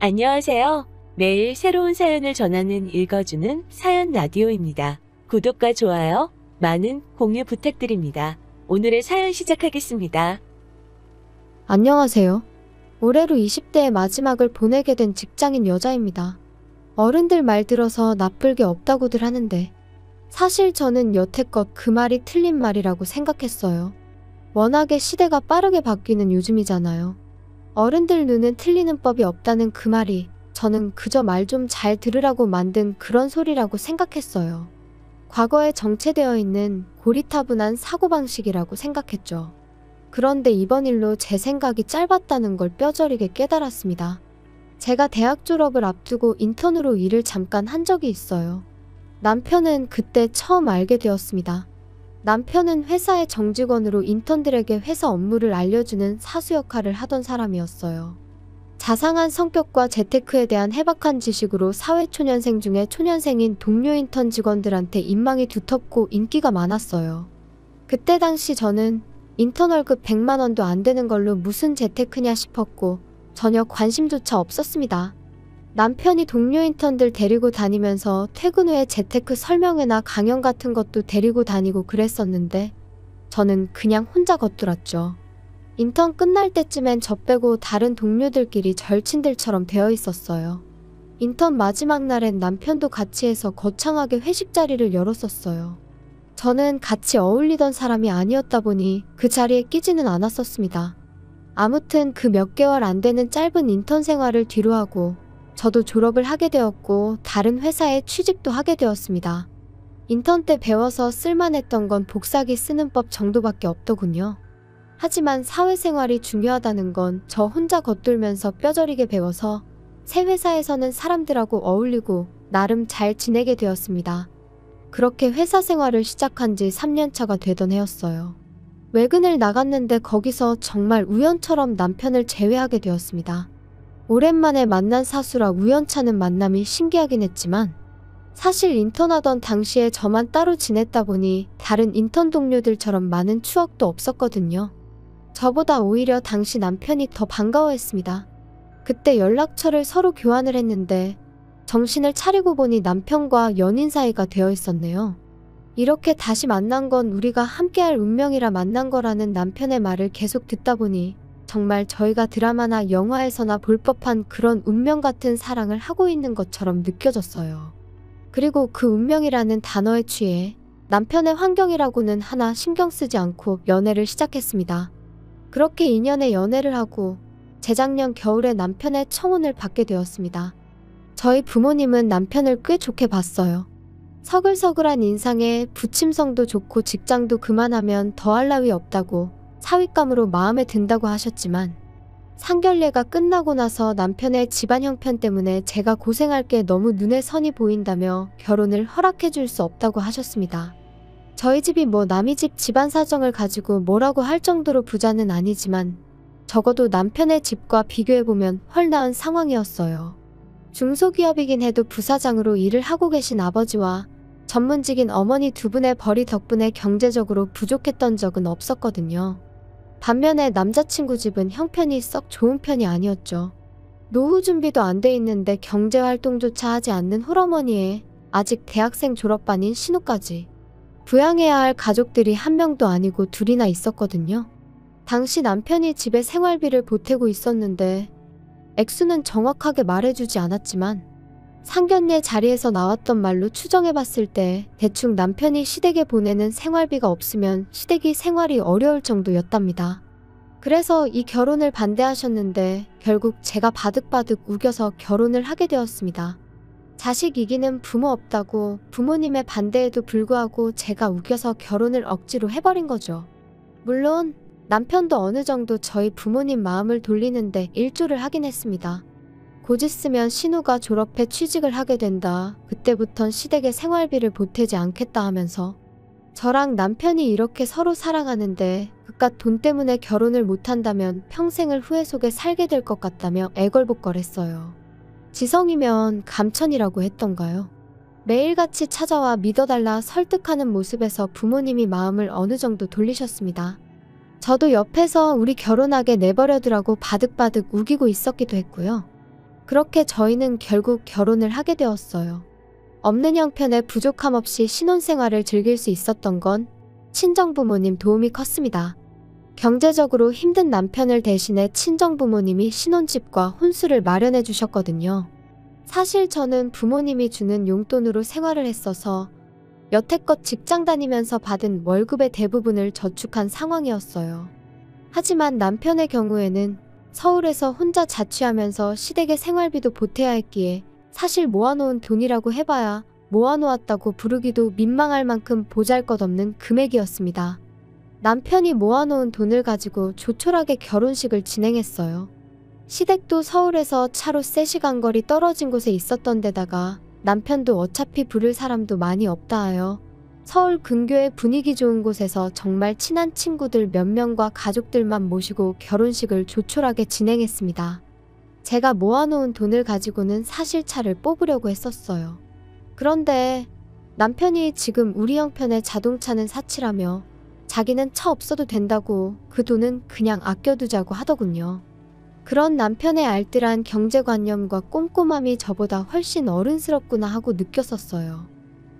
안녕하세요. 매일 새로운 사연을 전하는 읽어주는 사연 라디오입니다. 구독과 좋아요, 많은 공유 부탁드립니다. 오늘의 사연 시작하겠습니다. 안녕하세요. 올해로 20대의 마지막을 보내게 된 직장인 여자입니다. 어른들 말 들어서 나쁠 게 없다고들 하는데 사실 저는 여태껏 그 말이 틀린 말이라고 생각했어요. 워낙에 시대가 빠르게 바뀌는 요즘이잖아요. 어른들 눈은 틀리는 법이 없다는 그 말이 저는 그저 말 좀 잘 들으라고 만든 그런 소리라고 생각했어요. 과거에 정체되어 있는 고리타분한 사고방식이라고 생각했죠. 그런데 이번 일로 제 생각이 짧았다는 걸 뼈저리게 깨달았습니다. 제가 대학 졸업을 앞두고 인턴으로 일을 잠깐 한 적이 있어요. 남편은 그때 처음 알게 되었습니다. 남편은 회사의 정직원으로 인턴들에게 회사 업무를 알려주는 사수 역할을 하던 사람이었어요. 자상한 성격과 재테크에 대한 해박한 지식으로 사회초년생 중에 초년생인 동료 인턴 직원들한테 인망이 두텁고 인기가 많았어요. 그때 당시 저는 인턴 월급 100만 원도 안 되는 걸로 무슨 재테크냐 싶었고 전혀 관심조차 없었습니다. 남편이 동료 인턴들 데리고 다니면서 퇴근 후에 재테크 설명회나 강연 같은 것도 데리고 다니고 그랬었는데 저는 그냥 혼자 겉돌았죠. 인턴 끝날 때쯤엔 저 빼고 다른 동료들끼리 절친들처럼 되어 있었어요. 인턴 마지막 날엔 남편도 같이 해서 거창하게 회식 자리를 열었었어요. 저는 같이 어울리던 사람이 아니었다 보니 그 자리에 끼지는 않았었습니다. 아무튼 그 몇 개월 안 되는 짧은 인턴 생활을 뒤로 하고 저도 졸업을 하게 되었고 다른 회사에 취직도 하게 되었습니다. 인턴 때 배워서 쓸만했던 건 복사기 쓰는 법 정도밖에 없더군요. 하지만 사회생활이 중요하다는 건 저 혼자 겉돌면서 뼈저리게 배워서 새 회사에서는 사람들하고 어울리고 나름 잘 지내게 되었습니다. 그렇게 회사 생활을 시작한 지 3년 차가 되던 해였어요. 외근을 나갔는데 거기서 정말 우연처럼 남편을 재회하게 되었습니다. 오랜만에 만난 사수라 우연찮은 만남이 신기하긴 했지만 사실 인턴하던 당시에 저만 따로 지냈다 보니 다른 인턴 동료들처럼 많은 추억도 없었거든요. 저보다 오히려 당시 남편이 더 반가워했습니다. 그때 연락처를 서로 교환을 했는데 정신을 차리고 보니 남편과 연인 사이가 되어 있었네요. 이렇게 다시 만난 건 우리가 함께할 운명이라 만난 거라는 남편의 말을 계속 듣다 보니 정말 저희가 드라마나 영화에서나 볼 법한 그런 운명 같은 사랑을 하고 있는 것처럼 느껴졌어요. 그리고 그 운명이라는 단어에 취해 남편의 환경이라고는 하나 신경 쓰지 않고 연애를 시작했습니다. 그렇게 2년의 연애를 하고 재작년 겨울에 남편의 청혼을 받게 되었습니다. 저희 부모님은 남편을 꽤 좋게 봤어요. 서글서글한 인상에 부침성도 좋고 직장도 그만하면 더할 나위 없다고 사윗감으로 마음에 든다고 하셨지만 상견례가 끝나고 나서 남편의 집안 형편 때문에 제가 고생할 게 너무 눈에 선이 보인다며 결혼을 허락해 줄 수 없다고 하셨습니다. 저희 집이 뭐 남의 집 집안 사정을 가지고 뭐라고 할 정도로 부자는 아니지만 적어도 남편의 집과 비교해보면 헐 나은 상황이었어요. 중소기업이긴 해도 부사장으로 일을 하고 계신 아버지와 전문직인 어머니 두 분의 벌이 덕분에 경제적으로 부족했던 적은 없었거든요. 반면에 남자친구 집은 형편이 썩 좋은 편이 아니었죠. 노후 준비도 안 돼 있는데 경제활동조차 하지 않는 홀어머니에 아직 대학생 졸업반인 신우까지 부양해야 할 가족들이 한 명도 아니고 둘이나 있었거든요. 당시 남편이 집에 생활비를 보태고 있었는데 액수는 정확하게 말해주지 않았지만 상견례 자리에서 나왔던 말로 추정해봤을 때 대충 남편이 시댁에 보내는 생활비가 없으면 시댁이 생활이 어려울 정도였답니다. 그래서 이 결혼을 반대하셨는데 결국 제가 바득바득 우겨서 결혼을 하게 되었습니다. 자식 이기는 부모 없다고 부모님의 반대에도 불구하고 제가 우겨서 결혼을 억지로 해버린 거죠. 물론 남편도 어느 정도 저희 부모님 마음을 돌리는데 일조를 하긴 했습니다. 곧 있으면 신우가 졸업해 취직을 하게 된다. 그때부턴 시댁에 생활비를 보태지 않겠다 하면서 저랑 남편이 이렇게 서로 사랑하는데 그깟 돈 때문에 결혼을 못한다면 평생을 후회 속에 살게 될 것 같다며 애걸복걸했어요. 지성이면 감천이라고 했던가요? 매일같이 찾아와 믿어달라 설득하는 모습에서 부모님이 마음을 어느 정도 돌리셨습니다. 저도 옆에서 우리 결혼하게 내버려두라고 바득바득 우기고 있었기도 했고요. 그렇게 저희는 결국 결혼을 하게 되었어요. 없는 형편에 부족함 없이 신혼생활을 즐길 수 있었던 건 친정부모님 도움이 컸습니다. 경제적으로 힘든 남편을 대신해 친정부모님이 신혼집과 혼수를 마련해 주셨거든요. 사실 저는 부모님이 주는 용돈으로 생활을 했어서 여태껏 직장 다니면서 받은 월급의 대부분을 저축한 상황이었어요. 하지만 남편의 경우에는 서울에서 혼자 자취하면서 시댁의 생활비도 보태야 했기에 사실 모아놓은 돈이라고 해봐야 모아놓았다고 부르기도 민망할 만큼 보잘것없는 금액이었습니다. 남편이 모아놓은 돈을 가지고 조촐하게 결혼식을 진행했어요. 시댁도 서울에서 차로 3시간 거리 떨어진 곳에 있었던 데다가 남편도 어차피 부를 사람도 많이 없다 하여 서울 근교의 분위기 좋은 곳에서 정말 친한 친구들 몇 명과 가족들만 모시고 결혼식을 조촐하게 진행했습니다. 제가 모아놓은 돈을 가지고는 사실 차를 뽑으려고 했었어요. 그런데 남편이 지금 우리 형편의 자동차는 사치라며 자기는 차 없어도 된다고 그 돈은 그냥 아껴두자고 하더군요. 그런 남편의 알뜰한 경제관념과 꼼꼼함이 저보다 훨씬 어른스럽구나 하고 느꼈었어요.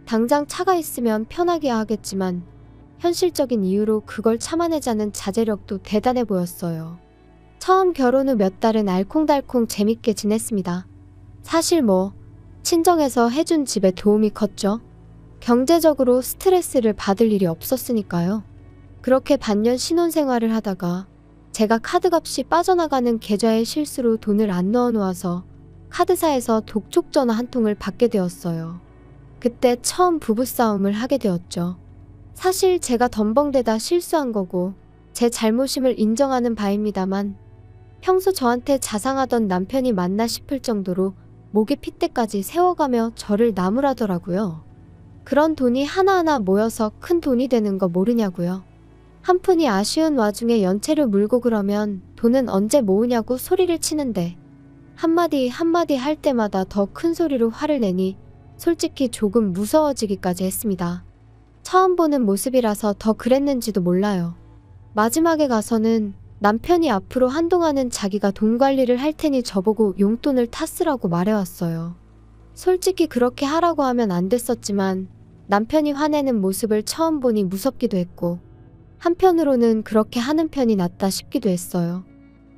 당장 차가 있으면 편하게 하겠지만 현실적인 이유로 그걸 참아내자는 자제력도 대단해 보였어요. 처음 결혼 후 몇 달은 알콩달콩 재밌게 지냈습니다. 사실 친정에서 해준 집에 도움이 컸죠. 경제적으로 스트레스를 받을 일이 없었으니까요. 그렇게 반년 신혼생활을 하다가 제가 카드값이 빠져나가는 계좌에 실수로 돈을 안 넣어놓아서 카드사에서 독촉전화 한 통을 받게 되었어요. 그때 처음 부부싸움을 하게 되었죠. 사실 제가 덤벙대다 실수한 거고 제 잘못임을 인정하는 바입니다만 평소 저한테 자상하던 남편이 맞나 싶을 정도로 목에 핏대까지 세워가며 저를 나무라더라고요. 그런 돈이 하나하나 모여서 큰 돈이 되는 거 모르냐고요. 한 푼이 아쉬운 와중에 연체료 물고 그러면 돈은 언제 모으냐고 소리를 치는데 한마디 한마디 할 때마다 더 큰 소리로 화를 내니 솔직히 조금 무서워지기까지 했습니다. 처음 보는 모습이라서 더 그랬는지도 몰라요. 마지막에 가서는 남편이 앞으로 한동안은 자기가 돈 관리를 할 테니 저보고 용돈을 타 쓰라고 말해왔어요. 솔직히 그렇게 하라고 하면 안 됐었지만 남편이 화내는 모습을 처음 보니 무섭기도 했고 한편으로는 그렇게 하는 편이 낫다 싶기도 했어요.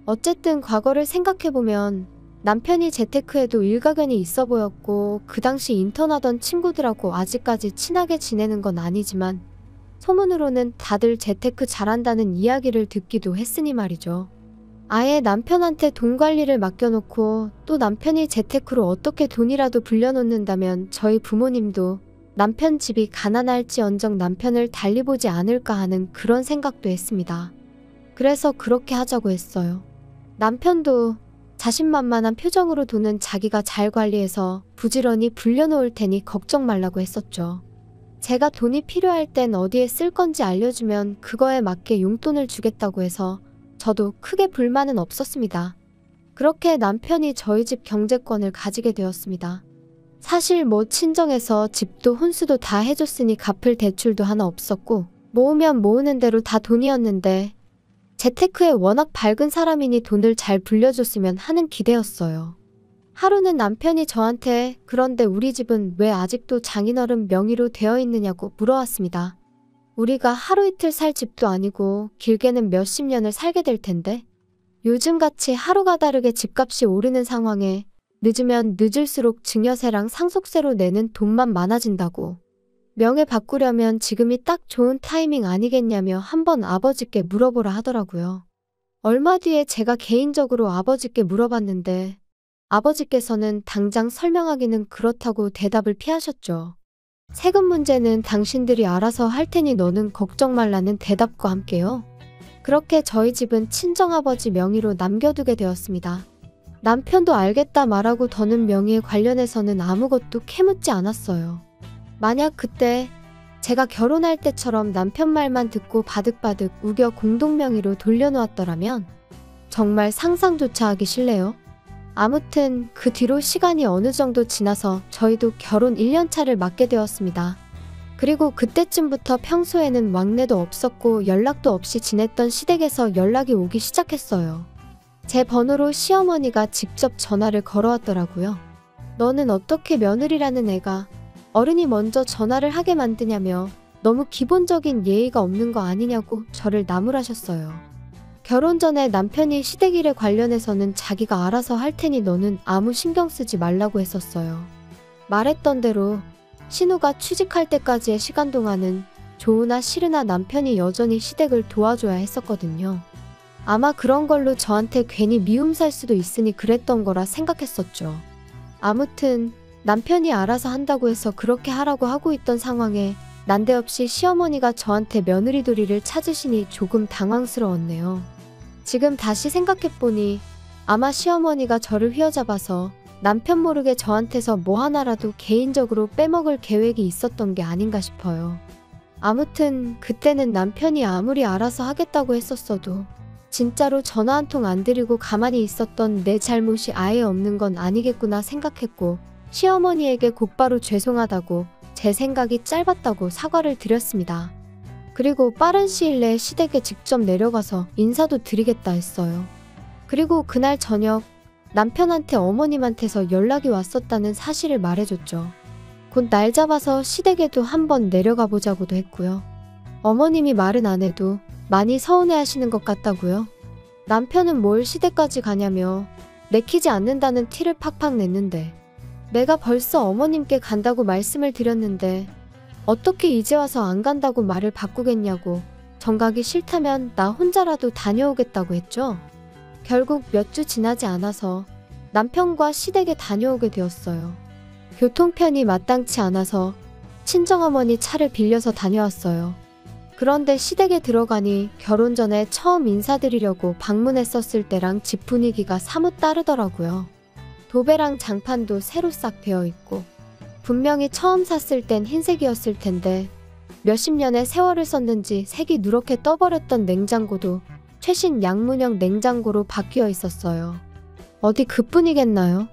어쨌든 과거를 생각해보면 남편이 재테크에도 일가견이 있어 보였고 그 당시 인턴하던 친구들하고 아직까지 친하게 지내는 건 아니지만 소문으로는 다들 재테크 잘한다는 이야기를 듣기도 했으니 말이죠. 아예 남편한테 돈 관리를 맡겨놓고 또 남편이 재테크로 어떻게 돈이라도 불려놓는다면 저희 부모님도 남편 집이 가난할지언정 남편을 달리 보지 않을까 하는 그런 생각도 했습니다. 그래서 그렇게 하자고 했어요. 남편도 자신만만한 표정으로 돈은 자기가 잘 관리해서 부지런히 불려놓을 테니 걱정 말라고 했었죠. 제가 돈이 필요할 땐 어디에 쓸 건지 알려주면 그거에 맞게 용돈을 주겠다고 해서 저도 크게 불만은 없었습니다. 그렇게 남편이 저희 집 경제권을 가지게 되었습니다. 사실 친정에서 집도 혼수도 다 해줬으니 갚을 대출도 하나 없었고 모으면 모으는 대로 다 돈이었는데 재테크에 워낙 밝은 사람이니 돈을 잘 불려줬으면 하는 기대였어요. 하루는 남편이 저한테 그런데 우리 집은 왜 아직도 장인어른 명의로 되어 있느냐고 물어왔습니다. 우리가 하루 이틀 살 집도 아니고 길게는 몇십 년을 살게 될 텐데 요즘같이 하루가 다르게 집값이 오르는 상황에 늦으면 늦을수록 증여세랑 상속세로 내는 돈만 많아진다고. 명예 바꾸려면 지금이 딱 좋은 타이밍 아니겠냐며 한번 아버지께 물어보라 하더라고요. 얼마 뒤에 제가 개인적으로 아버지께 물어봤는데 아버지께서는 당장 설명하기는 그렇다고 대답을 피하셨죠. 세금 문제는 당신들이 알아서 할 테니 너는 걱정 말라는 대답과 함께요. 그렇게 저희 집은 친정아버지 명의로 남겨두게 되었습니다. 남편도 알겠다 말하고 더는 명의에 관련해서는 아무것도 캐묻지 않았어요. 만약 그때 제가 결혼할 때처럼 남편 말만 듣고 바득바득 우겨 공동명의로 돌려놓았더라면 정말 상상조차 하기 싫네요. 아무튼 그 뒤로 시간이 어느 정도 지나서 저희도 결혼 1년차를 맞게 되었습니다. 그리고 그때쯤부터 평소에는 왕래도 없었고 연락도 없이 지냈던 시댁에서 연락이 오기 시작했어요. 제 번호로 시어머니가 직접 전화를 걸어왔더라고요. 너는 어떻게 며느리라는 애가 어른이 먼저 전화를 하게 만드냐며 너무 기본적인 예의가 없는 거 아니냐고 저를 나무라셨어요. 결혼 전에 남편이 시댁일에 관련해서는 자기가 알아서 할 테니 너는 아무 신경 쓰지 말라고 했었어요. 말했던 대로 신우가 취직할 때까지의 시간 동안은 좋으나 싫으나 남편이 여전히 시댁을 도와줘야 했었거든요. 아마 그런 걸로 저한테 괜히 미움 살 수도 있으니 그랬던 거라 생각했었죠. 아무튼 남편이 알아서 한다고 해서 그렇게 하라고 하고 있던 상황에 난데없이 시어머니가 저한테 며느리돌이를 찾으시니 조금 당황스러웠네요. 지금 다시 생각해보니 아마 시어머니가 저를 휘어잡아서 남편 모르게 저한테서 뭐 하나라도 개인적으로 빼먹을 계획이 있었던 게 아닌가 싶어요. 아무튼 그때는 남편이 아무리 알아서 하겠다고 했었어도 진짜로 전화 한 통 안 드리고 가만히 있었던 내 잘못이 아예 없는 건 아니겠구나 생각했고 시어머니에게 곧바로 죄송하다고 제 생각이 짧았다고 사과를 드렸습니다. 그리고 빠른 시일 내에 시댁에 직접 내려가서 인사도 드리겠다 했어요. 그리고 그날 저녁 남편한테 어머님한테서 연락이 왔었다는 사실을 말해줬죠. 곧 날 잡아서 시댁에도 한번 내려가 보자고도 했고요. 어머님이 말은 안 해도 많이 서운해하시는 것 같다고요. 남편은 뭘 시댁까지 가냐며 내키지 않는다는 티를 팍팍 냈는데 내가 벌써 어머님께 간다고 말씀을 드렸는데 어떻게 이제 와서 안 간다고 말을 바꾸겠냐고 정가기 싫다면 나 혼자라도 다녀오겠다고 했죠. 결국 몇 주 지나지 않아서 남편과 시댁에 다녀오게 되었어요. 교통편이 마땅치 않아서 친정어머니 차를 빌려서 다녀왔어요. 그런데 시댁에 들어가니 결혼 전에 처음 인사드리려고 방문했었을 때랑 집 분위기가 사뭇 다르더라고요. 도배랑 장판도 새로 싹 되어 있고 분명히 처음 샀을 땐 흰색이었을 텐데 몇십 년의 세월을 썼는지 색이 누렇게 떠버렸던 냉장고도 최신 양문형 냉장고로 바뀌어 있었어요. 어디 그뿐이겠나요?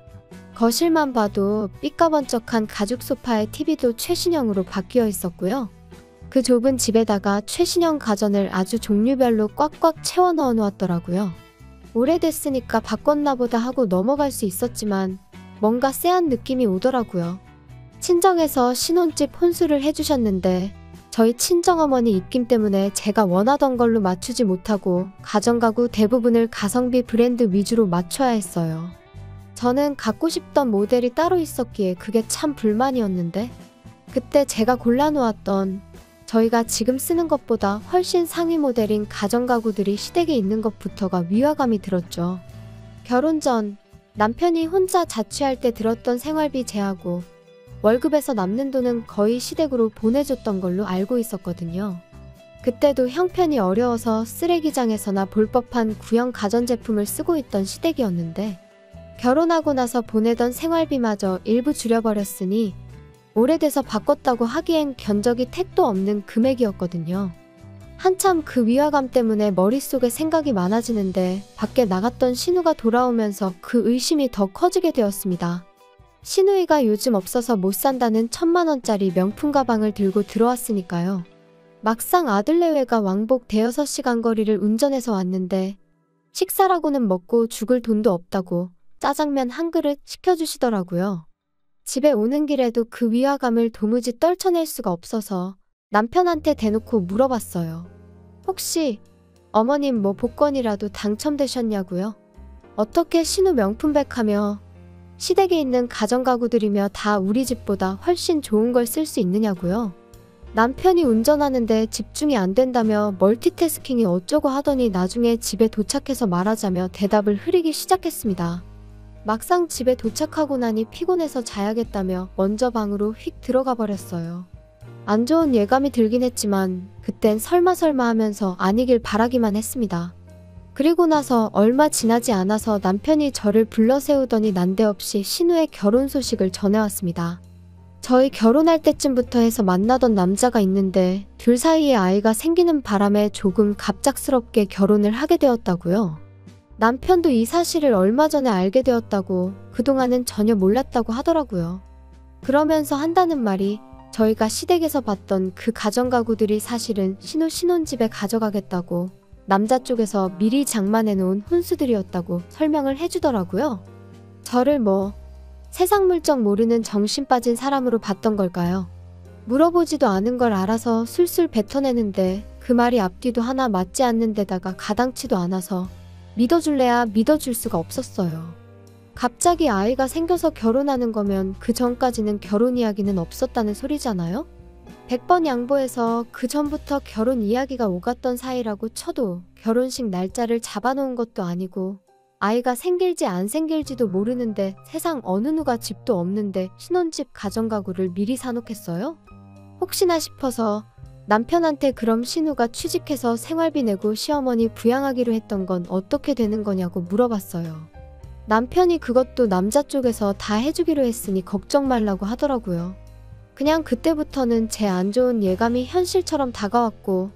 거실만 봐도 삐까번쩍한 가죽 소파에 TV도 최신형으로 바뀌어 있었고요. 그 좁은 집에다가 최신형 가전을 아주 종류별로 꽉꽉 채워 넣어 놓았더라고요. 오래됐으니까 바꿨나 보다 하고 넘어갈 수 있었지만 뭔가 쎄한 느낌이 오더라고요. 친정에서 신혼집 혼수를 해주셨는데 저희 친정어머니 입김 때문에 제가 원하던 걸로 맞추지 못하고 가전가구 대부분을 가성비 브랜드 위주로 맞춰야 했어요. 저는 갖고 싶던 모델이 따로 있었기에 그게 참 불만이었는데 그때 제가 골라놓았던 저희가 지금 쓰는 것보다 훨씬 상위 모델인 가전가구들이 시댁에 있는 것부터가 위화감이 들었죠. 결혼 전 남편이 혼자 자취할 때 들었던 생활비 제하고 월급에서 남는 돈은 거의 시댁으로 보내줬던 걸로 알고 있었거든요. 그때도 형편이 어려워서 쓰레기장에서나 볼 법한 구형 가전제품을 쓰고 있던 시댁이었는데 결혼하고 나서 보내던 생활비마저 일부 줄여버렸으니 오래돼서 바꿨다고 하기엔 견적이 택도 없는 금액이었거든요. 한참 그 위화감 때문에 머릿속에 생각이 많아지는데 밖에 나갔던 신우가 돌아오면서 그 의심이 더 커지게 되었습니다. 신우이가 요즘 없어서 못 산다는 1000만원짜리 명품 가방을 들고 들어왔으니까요. 막상 아들 내외가 왕복 대여섯 시간 거리를 운전해서 왔는데 식사라고는 먹고 죽을 돈도 없다고 짜장면 한 그릇 시켜주시더라고요. 집에 오는 길에도 그 위화감을 도무지 떨쳐낼 수가 없어서 남편한테 대놓고 물어봤어요. 혹시 어머님 뭐 복권이라도 당첨되셨냐고요? 어떻게 신우 명품백하며 시댁에 있는 가전가구들이며 다 우리 집보다 훨씬 좋은 걸 쓸 수 있느냐고요? 남편이 운전하는데 집중이 안 된다며 멀티태스킹이 어쩌고 하더니 나중에 집에 도착해서 말하자며 대답을 흐리기 시작했습니다. 막상 집에 도착하고 나니 피곤해서 자야겠다며 먼저 방으로 휙 들어가 버렸어요. 안 좋은 예감이 들긴 했지만 그땐 설마 하면서 아니길 바라기만 했습니다. 그리고 나서 얼마 지나지 않아서 남편이 저를 불러 세우더니 난데없이 신우의 결혼 소식을 전해왔습니다. 저희 결혼할 때쯤부터 해서 만나던 남자가 있는데 둘 사이에 아이가 생기는 바람에 조금 갑작스럽게 결혼을 하게 되었다고요. 남편도 이 사실을 얼마 전에 알게 되었다고 그동안은 전혀 몰랐다고 하더라고요. 그러면서 한다는 말이 저희가 시댁에서 봤던 그 가전가구들이 사실은 신우 신혼집에 가져가겠다고 남자 쪽에서 미리 장만해놓은 혼수들이었다고 설명을 해주더라고요. 저를 뭐 세상 물정 모르는 정신 빠진 사람으로 봤던 걸까요? 물어보지도 않은 걸 알아서 술술 뱉어내는데 그 말이 앞뒤도 하나 맞지 않는 데다가 가당치도 않아서 믿어줄래야 믿어줄 수가 없었어요. 갑자기 아이가 생겨서 결혼하는 거면 그 전까지는 결혼 이야기는 없었다는 소리잖아요? 100번 양보해서 그 전부터 결혼 이야기가 오갔던 사이라고 쳐도 결혼식 날짜를 잡아놓은 것도 아니고 아이가 생길지 안 생길지도 모르는데 세상 어느 누가 집도 없는데 신혼집 가정가구를 미리 사놓겠어요? 혹시나 싶어서 남편한테 그럼 신우가 취직해서 생활비 내고 시어머니 부양하기로 했던 건 어떻게 되는 거냐고 물어봤어요. 남편이 그것도 남자 쪽에서 다 해주기로 했으니 걱정 말라고 하더라고요. 그냥 그때부터는 제 안 좋은 예감이 현실처럼 다가왔고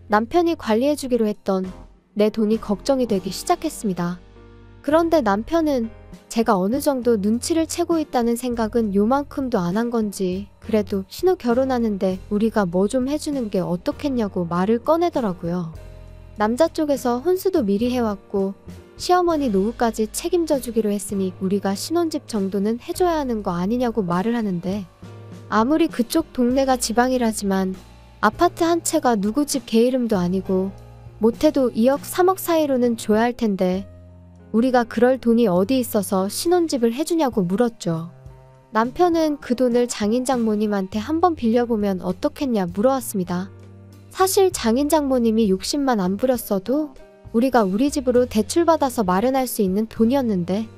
남편이 관리해주기로 했던 내 돈이 걱정이 되기 시작했습니다. 그런데 남편은 제가 어느 정도 눈치를 채고 있다는 생각은 요만큼도 안 한 건지 그래도 신우 결혼하는데 우리가 뭐 좀 해주는 게 어떻겠냐고 말을 꺼내더라고요. 남자 쪽에서 혼수도 미리 해왔고 시어머니 노후까지 책임져 주기로 했으니 우리가 신혼집 정도는 해줘야 하는 거 아니냐고 말을 하는데 아무리 그쪽 동네가 지방이라지만 아파트 한 채가 누구 집 개 이름도 아니고 못해도 2억 3억 사이로는 줘야 할 텐데 우리가 그럴 돈이 어디 있어서 신혼집을 해주냐고 물었죠. 남편은 그 돈을 장인 장모님한테 한번 빌려보면 어떻겠냐 물어왔습니다. 사실 장인 장모님이 욕심만 안 부렸어도 우리가 우리 집으로 대출받아서 마련할 수 있는 돈이었는데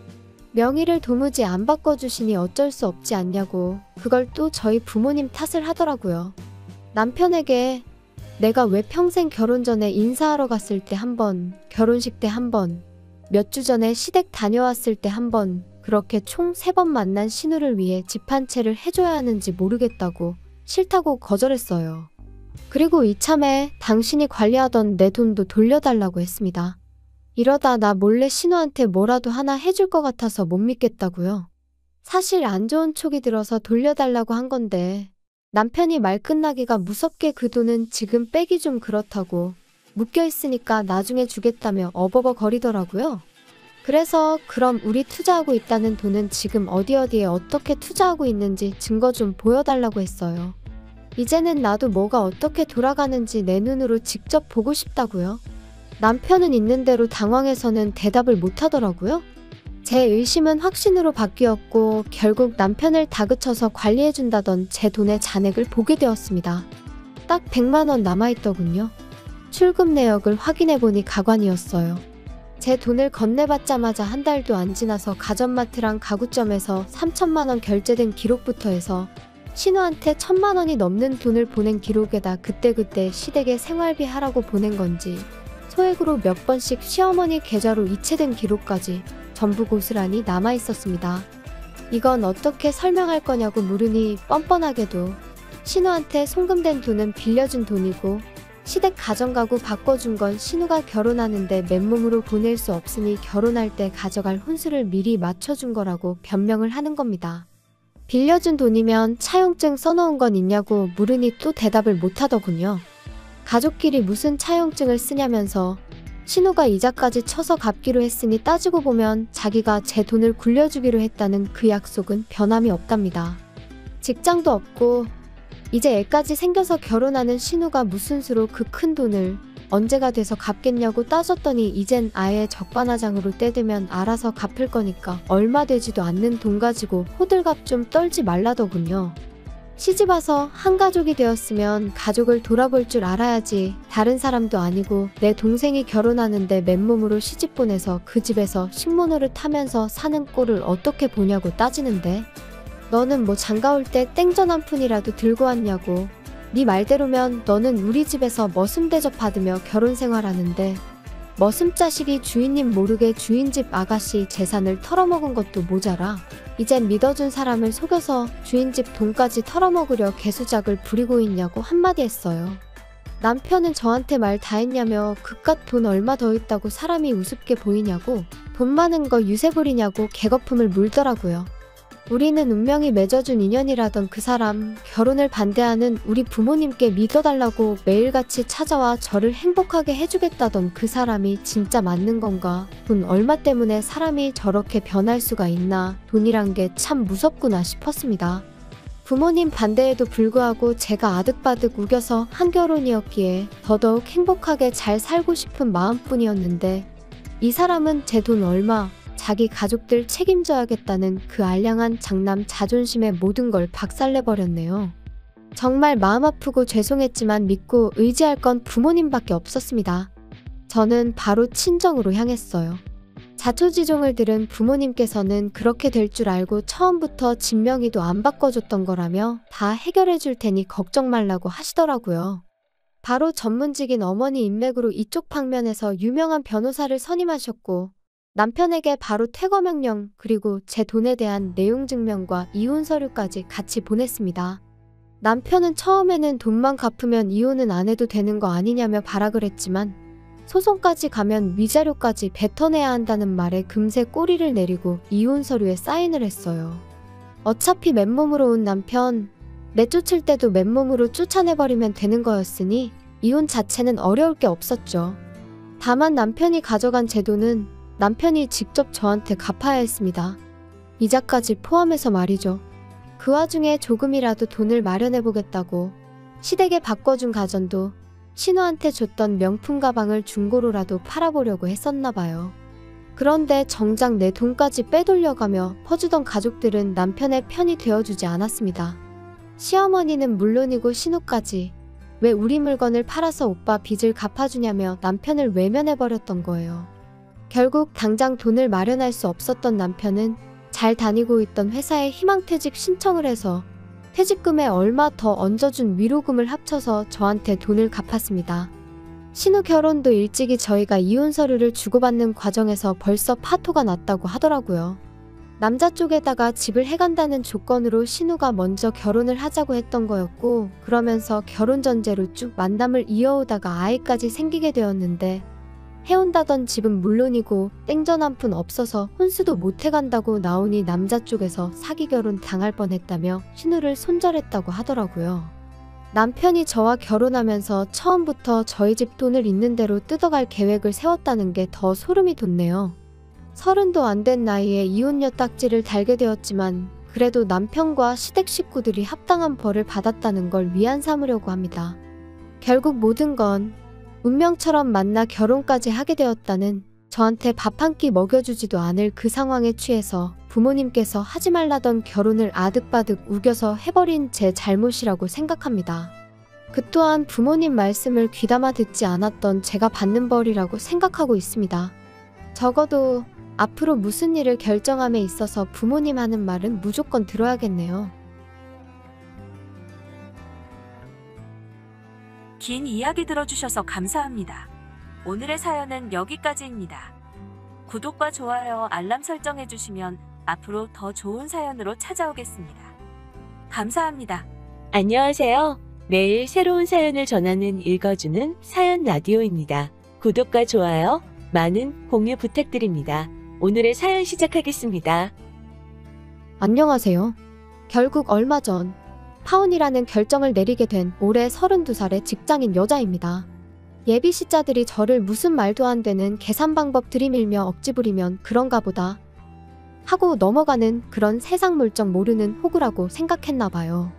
명의를 도무지 안 바꿔주시니 어쩔 수 없지 않냐고 그걸 또 저희 부모님 탓을 하더라고요. 남편에게 내가 왜 평생 결혼 전에 인사하러 갔을 때 한 번, 결혼식 때 한 번, 몇 주 전에 시댁 다녀왔을 때 한 번, 그렇게 총 3번 만난 신우를 위해 집 한 채를 해줘야 하는지 모르겠다고 싫다고 거절했어요. 그리고 이참에 당신이 관리하던 내 돈도 돌려달라고 했습니다. 이러다 나 몰래 신우한테 뭐라도 하나 해줄 것 같아서 못 믿겠다고요. 사실 안 좋은 촉이 들어서 돌려달라고 한 건데 남편이 말 끝나기가 무섭게 그 돈은 지금 빼기 좀 그렇다고 묶여있으니까 나중에 주겠다며 어버버거리더라고요. 그래서 그럼 우리 투자하고 있다는 돈은 지금 어디에 어떻게 투자하고 있는지 증거 좀 보여달라고 했어요. 이제는 나도 뭐가 어떻게 돌아가는지 내 눈으로 직접 보고 싶다고요. 남편은 있는 대로 당황해서는 대답을 못하더라고요. 제 의심은 확신으로 바뀌었고 결국 남편을 다그쳐서 관리해준다던 제 돈의 잔액을 보게 되었습니다. 딱 100만 원 남아있더군요. 출금 내역을 확인해보니 가관이었어요. 제 돈을 건네받자마자 한 달도 안 지나서 가전마트랑 가구점에서 3천만 원 결제된 기록부터 해서 신우한테 1,000만 원이 넘는 돈을 보낸 기록에다 그때그때 시댁에 생활비 하라고 보낸 건지 소액으로 몇 번씩 시어머니 계좌로 이체된 기록까지 전부 고스란히 남아있었습니다. 이건 어떻게 설명할 거냐고 물으니 뻔뻔하게도 신우한테 송금된 돈은 빌려준 돈이고 시댁 가정가구 바꿔준 건 신우가 결혼하는데 맨몸으로 보낼 수 없으니 결혼할 때 가져갈 혼수를 미리 맞춰준 거라고 변명을 하는 겁니다. 빌려준 돈이면 차용증 써놓은 건 있냐고 물으니 또 대답을 못하더군요. 가족끼리 무슨 차용증을 쓰냐면서 신우가 이자까지 쳐서 갚기로 했으니 따지고 보면 자기가 제 돈을 굴려주기로 했다는 그 약속은 변함이 없답니다. 직장도 없고 이제 애까지 생겨서 결혼하는 신우가 무슨 수로 그 큰 돈을 언제가 돼서 갚겠냐고 따졌더니 이젠 아예 적반하장으로 떼들면 알아서 갚을 거니까 얼마 되지도 않는 돈 가지고 호들갑 좀 떨지 말라더군요. 시집와서 한 가족이 되었으면 가족을 돌아볼 줄 알아야지. 다른 사람도 아니고 내 동생이 결혼하는데 맨몸으로 시집 보내서 그 집에서 식모노릇 하면서 사는 꼴을 어떻게 보냐고 따지는데 너는 뭐 장가올 때 땡전 한 푼이라도 들고 왔냐고. 네 말대로면 너는 우리 집에서 머슴 대접 받으며 결혼 생활하는데 머슴 자식이 주인님 모르게 주인집 아가씨 재산을 털어먹은 것도 모자라 이젠 믿어준 사람을 속여서 주인집 돈까지 털어먹으려 개수작을 부리고 있냐고 한마디 했어요. 남편은 저한테 말 다 했냐며 그깟 돈 얼마 더 있다고 사람이 우습게 보이냐고 돈 많은 거 유세 부리냐고 개거품을 물더라고요. 우리는 운명이 맺어준 인연이라던 그 사람, 결혼을 반대하는 우리 부모님께 믿어달라고 매일같이 찾아와 저를 행복하게 해주겠다던 그 사람이 진짜 맞는 건가? 돈 얼마 때문에 사람이 저렇게 변할 수가 있나? 돈이란 게 참 무섭구나 싶었습니다. 부모님 반대에도 불구하고 제가 아득바득 우겨서 한 결혼이었기에 더더욱 행복하게 잘 살고 싶은 마음뿐이었는데 이 사람은 제 돈 얼마, 자기 가족들 책임져야겠다는 그 알량한 장남 자존심에 모든 걸 박살내버렸네요. 정말 마음 아프고 죄송했지만 믿고 의지할 건 부모님밖에 없었습니다. 저는 바로 친정으로 향했어요. 자초지종을 들은 부모님께서는 그렇게 될 줄 알고 처음부터 진명이도 안 바꿔줬던 거라며 다 해결해 줄 테니 걱정 말라고 하시더라고요. 바로 전문직인 어머니 인맥으로 이쪽 방면에서 유명한 변호사를 선임하셨고 남편에게 바로 퇴거 명령 그리고 제 돈에 대한 내용 증명과 이혼 서류까지 같이 보냈습니다. 남편은 처음에는 돈만 갚으면 이혼은 안 해도 되는 거 아니냐며 발악을 했지만 소송까지 가면 위자료까지 뱉어내야 한다는 말에 금세 꼬리를 내리고 이혼 서류에 사인을 했어요. 어차피 맨몸으로 온 남편, 내쫓을 때도 맨몸으로 쫓아내버리면 되는 거였으니 이혼 자체는 어려울 게 없었죠. 다만 남편이 가져간 제 돈은 남편이 직접 저한테 갚아야 했습니다. 이자까지 포함해서 말이죠. 그 와중에 조금이라도 돈을 마련해보겠다고 시댁에 바꿔준 가전도 신우한테 줬던 명품 가방을 중고로라도 팔아보려고 했었나봐요. 그런데 정작 내 돈까지 빼돌려가며 퍼주던 가족들은 남편의 편이 되어주지 않았습니다. 시어머니는 물론이고 신우까지 왜 우리 물건을 팔아서 오빠 빚을 갚아주냐며 남편을 외면해버렸던 거예요. 결국 당장 돈을 마련할 수 없었던 남편은 잘 다니고 있던 회사에 희망퇴직 신청을 해서 퇴직금에 얼마 더 얹어준 위로금을 합쳐서 저한테 돈을 갚았습니다. 신우 결혼도 일찍이 저희가 이혼 서류를 주고받는 과정에서 벌써 파토가 났다고 하더라고요. 남자 쪽에다가 집을 해간다는 조건으로 신우가 먼저 결혼을 하자고 했던 거였고 그러면서 결혼 전제로 쭉 만남을 이어오다가 아이까지 생기게 되었는데 해온다던 집은 물론이고 땡전 한 푼 없어서 혼수도 못 해간다고 나오니 남자 쪽에서 사기 결혼 당할 뻔했다며 신우를 손절했다고 하더라고요. 남편이 저와 결혼하면서 처음부터 저희 집 돈을 있는 대로 뜯어갈 계획을 세웠다는 게 더 소름이 돋네요. 30도 안 된 나이에 이혼녀 딱지를 달게 되었지만 그래도 남편과 시댁 식구들이 합당한 벌을 받았다는 걸 위안 삼으려고 합니다. 결국 모든 건 운명처럼 만나 결혼까지 하게 되었다는 저한테 밥 한 끼 먹여주지도 않을 그 상황에 취해서 부모님께서 하지 말라던 결혼을 아득바득 우겨서 해버린 제 잘못이라고 생각합니다. 그 또한 부모님 말씀을 귀담아 듣지 않았던 제가 받는 벌이라고 생각하고 있습니다. 적어도 앞으로 무슨 일을 결정함에 있어서 부모님 하는 말은 무조건 들어야겠네요. 긴 이야기 들어주셔서 감사합니다. 오늘의 사연은 여기까지입니다. 구독과 좋아요, 알람 설정해주시면 앞으로 더 좋은 사연으로 찾아오겠습니다. 감사합니다. 안녕하세요. 매일 새로운 사연을 전하는 읽어주는 사연 라디오입니다. 구독과 좋아요, 많은 공유 부탁드립니다. 오늘의 사연 시작하겠습니다. 안녕하세요. 결국 얼마 전 파혼이라는 결정을 내리게 된 올해 32살의 직장인 여자입니다. 예비 시자들이 저를 무슨 말도 안 되는 계산 방법 들이밀며 억지 부리면 그런가 보다 하고 넘어가는 그런 세상 물정 모르는 호구라고 생각했나 봐요.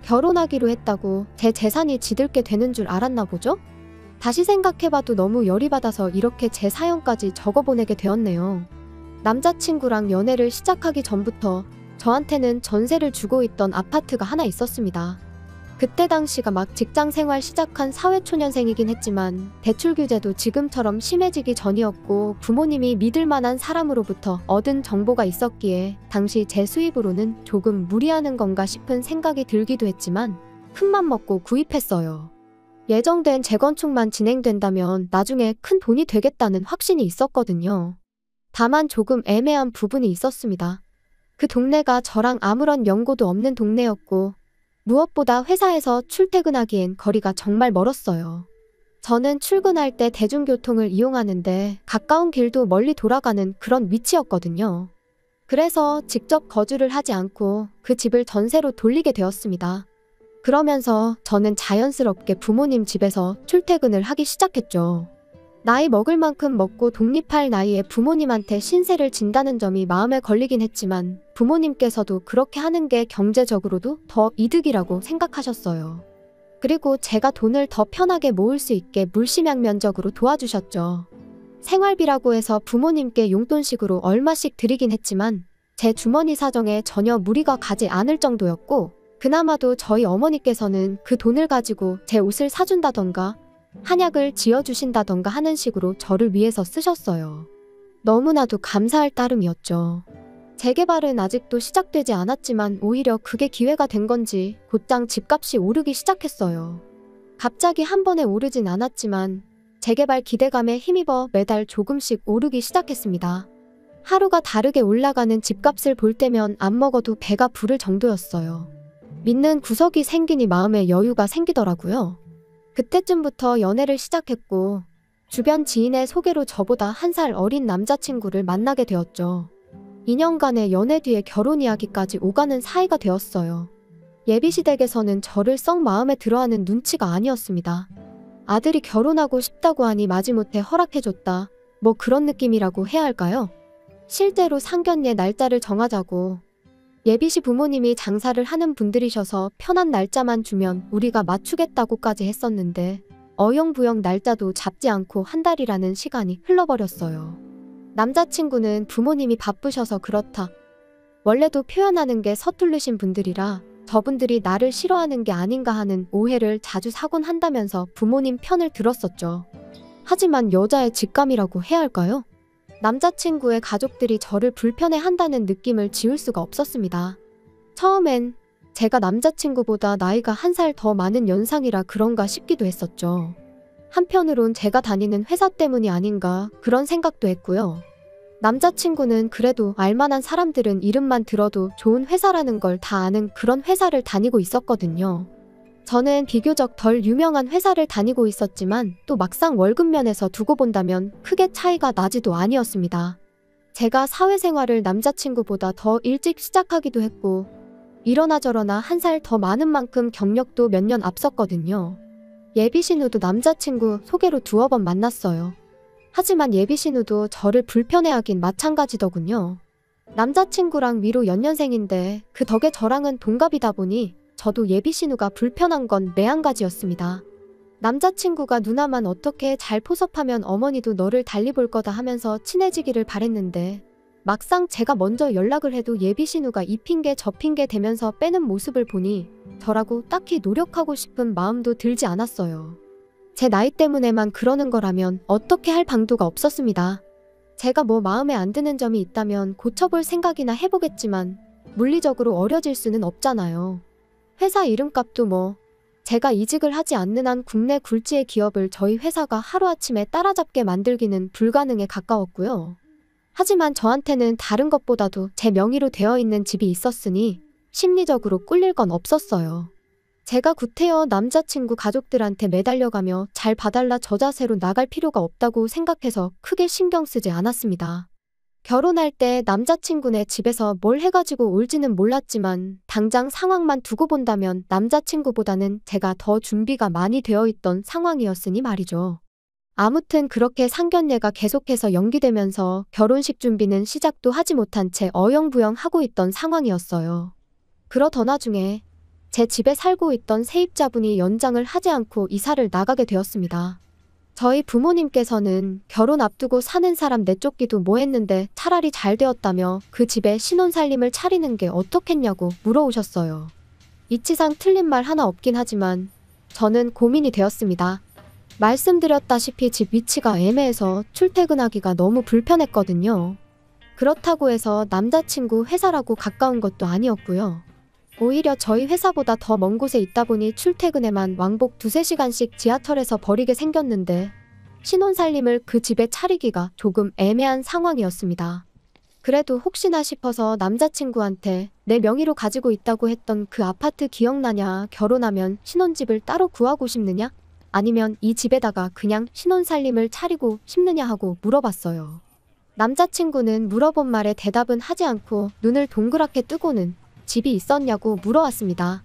결혼하기로 했다고 제 재산이 지들게 되는 줄 알았나 보죠? 다시 생각해봐도 너무 열이 받아서 이렇게 제 사연까지 적어보내게 되었네요. 남자친구랑 연애를 시작하기 전부터 저한테는 전세를 주고 있던 아파트가 하나 있었습니다. 그때 당시가 막 직장 생활 시작한 사회초년생이긴 했지만 대출 규제도 지금처럼 심해지기 전이었고 부모님이 믿을 만한 사람으로부터 얻은 정보가 있었기에 당시 제 수입으로는 조금 무리하는 건가 싶은 생각이 들기도 했지만 큰맘 먹고 구입했어요. 예정된 재건축만 진행된다면 나중에 큰 돈이 되겠다는 확신이 있었거든요. 다만 조금 애매한 부분이 있었습니다. 그 동네가 저랑 아무런 연고도 없는 동네였고 무엇보다 회사에서 출퇴근하기엔 거리가 정말 멀었어요. 저는 출근할 때 대중교통을 이용하는데 가까운 길도 멀리 돌아가는 그런 위치였거든요. 그래서 직접 거주를 하지 않고 그 집을 전세로 돌리게 되었습니다. 그러면서 저는 자연스럽게 부모님 집에서 출퇴근을 하기 시작했죠. 나이 먹을 만큼 먹고 독립할 나이에 부모님한테 신세를 진다는 점이 마음에 걸리긴 했지만 부모님께서도 그렇게 하는 게 경제적으로도 더 이득이라고 생각하셨어요. 그리고 제가 돈을 더 편하게 모을 수 있게 물심양면적으로 도와주셨죠. 생활비라고 해서 부모님께 용돈식으로 얼마씩 드리긴 했지만 제 주머니 사정에 전혀 무리가 가지 않을 정도였고, 그나마도 저희 어머니께서는 그 돈을 가지고 제 옷을 사준다던가 한약을 지어주신다던가 하는 식으로 저를 위해서 쓰셨어요. 너무나도 감사할 따름이었죠. 재개발은 아직도 시작되지 않았지만 오히려 그게 기회가 된 건지 곧장 집값이 오르기 시작했어요. 갑자기 한 번에 오르진 않았지만 재개발 기대감에 힘입어 매달 조금씩 오르기 시작했습니다. 하루가 다르게 올라가는 집값을 볼 때면 안 먹어도 배가 부를 정도였어요. 믿는 구석이 생기니 마음에 여유가 생기더라고요. 그때쯤부터 연애를 시작했고 주변 지인의 소개로 저보다 1살 어린 남자친구를 만나게 되었죠. 2년간의 연애 뒤에 결혼 이야기까지 오가는 사이가 되었어요. 예비시댁에서는 저를 썩 마음에 들어하는 눈치가 아니었습니다. 아들이 결혼하고 싶다고 하니 마지못해 허락해줬다, 뭐 그런 느낌이라고 해야 할까요? 실제로 상견례 날짜를 정하자고 예비시 부모님이 장사를 하는 분들이셔서 편한 날짜만 주면 우리가 맞추겠다고까지 했었는데 어영부영 날짜도 잡지 않고 한 달이라는 시간이 흘러버렸어요. 남자친구는 부모님이 바쁘셔서 그렇다, 원래도 표현하는 게 서툴르신 분들이라 저분들이 나를 싫어하는 게 아닌가 하는 오해를 자주 사곤 한다면서 부모님 편을 들었었죠. 하지만 여자의 직감이라고 해야 할까요? 남자친구의 가족들이 저를 불편해한다는 느낌을 지울 수가 없었습니다. 처음엔 제가 남자친구보다 나이가 1살 더 많은 연상이라 그런가 싶기도 했었죠. 한편으론 제가 다니는 회사 때문이 아닌가 그런 생각도 했고요. 남자친구는 그래도 알만한 사람들은 이름만 들어도 좋은 회사라는 걸 다 아는 그런 회사를 다니고 있었거든요. 저는 비교적 덜 유명한 회사를 다니고 있었지만 또 막상 월급 면에서 두고 본다면 크게 차이가 나지도 아니었습니다. 제가 사회생활을 남자친구보다 더 일찍 시작하기도 했고 이러나 저러나 1살 더 많은 만큼 경력도 몇 년 앞섰거든요. 예비신우도 남자친구 소개로 2번 만났어요. 하지만 예비신우도 저를 불편해하긴 마찬가지더군요. 남자친구랑 위로 연년생인데 그 덕에 저랑은 동갑이다 보니 저도 예비신우가 불편한 건 매한가지였습니다. 남자친구가 누나만 어떻게 잘 포섭하면 어머니도 너를 달리 볼 거다 하면서 친해지기를 바랬는데 막상 제가 먼저 연락을 해도 예비신우가 이 핑계 저 핑계 대면서 빼는 모습을 보니 저라고 딱히 노력하고 싶은 마음도 들지 않았어요. 제 나이 때문에만 그러는 거라면 어떻게 할 방도가 없었습니다. 제가 뭐 마음에 안 드는 점이 있다면 고쳐볼 생각이나 해보겠지만 물리적으로 어려질 수는 없잖아요. 회사 이름값도 뭐 제가 이직을 하지 않는 한 국내 굴지의 기업을 저희 회사가 하루아침에 따라잡게 만들기는 불가능에 가까웠고요. 하지만 저한테는 다른 것보다도 제 명의로 되어 있는 집이 있었으니 심리적으로 꿀릴 건 없었어요. 제가 구태여 남자친구 가족들한테 매달려가며 잘 봐달라 저 자세로 나갈 필요가 없다고 생각해서 크게 신경 쓰지 않았습니다. 결혼할 때 남자친구네 집에서 뭘 해가지고 올지는 몰랐지만 당장 상황만 두고 본다면 남자친구보다는 제가 더 준비가 많이 되어 있던 상황이었으니 말이죠. 아무튼 그렇게 상견례가 계속해서 연기되면서 결혼식 준비는 시작도 하지 못한 채 어영부영 하고 있던 상황이었어요. 그러던 와중에 제 집에 살고 있던 세입자분이 연장을 하지 않고 이사를 나가게 되었습니다. 저희 부모님께서는 결혼 앞두고 사는 사람 내쫓기도 뭐했는데 차라리 잘 되었다며 그 집에 신혼살림을 차리는 게 어떻겠냐고 물어오셨어요. 이치상 틀린 말 하나 없긴 하지만 저는 고민이 되었습니다. 말씀드렸다시피 집 위치가 애매해서 출퇴근하기가 너무 불편했거든요. 그렇다고 해서 남자친구 회사라고 가까운 것도 아니었고요. 오히려 저희 회사보다 더 먼 곳에 있다 보니 출퇴근에만 왕복 2-3시간씩 지하철에서 버리게 생겼는데 신혼살림을 그 집에 차리기가 조금 애매한 상황이었습니다. 그래도 혹시나 싶어서 남자친구한테 내 명의로 가지고 있다고 했던 그 아파트 기억나냐, 결혼하면 신혼집을 따로 구하고 싶느냐, 아니면 이 집에다가 그냥 신혼살림을 차리고 싶느냐 하고 물어봤어요. 남자친구는 물어본 말에 대답은 하지 않고 눈을 동그랗게 뜨고는 집이 있었냐고 물어왔습니다.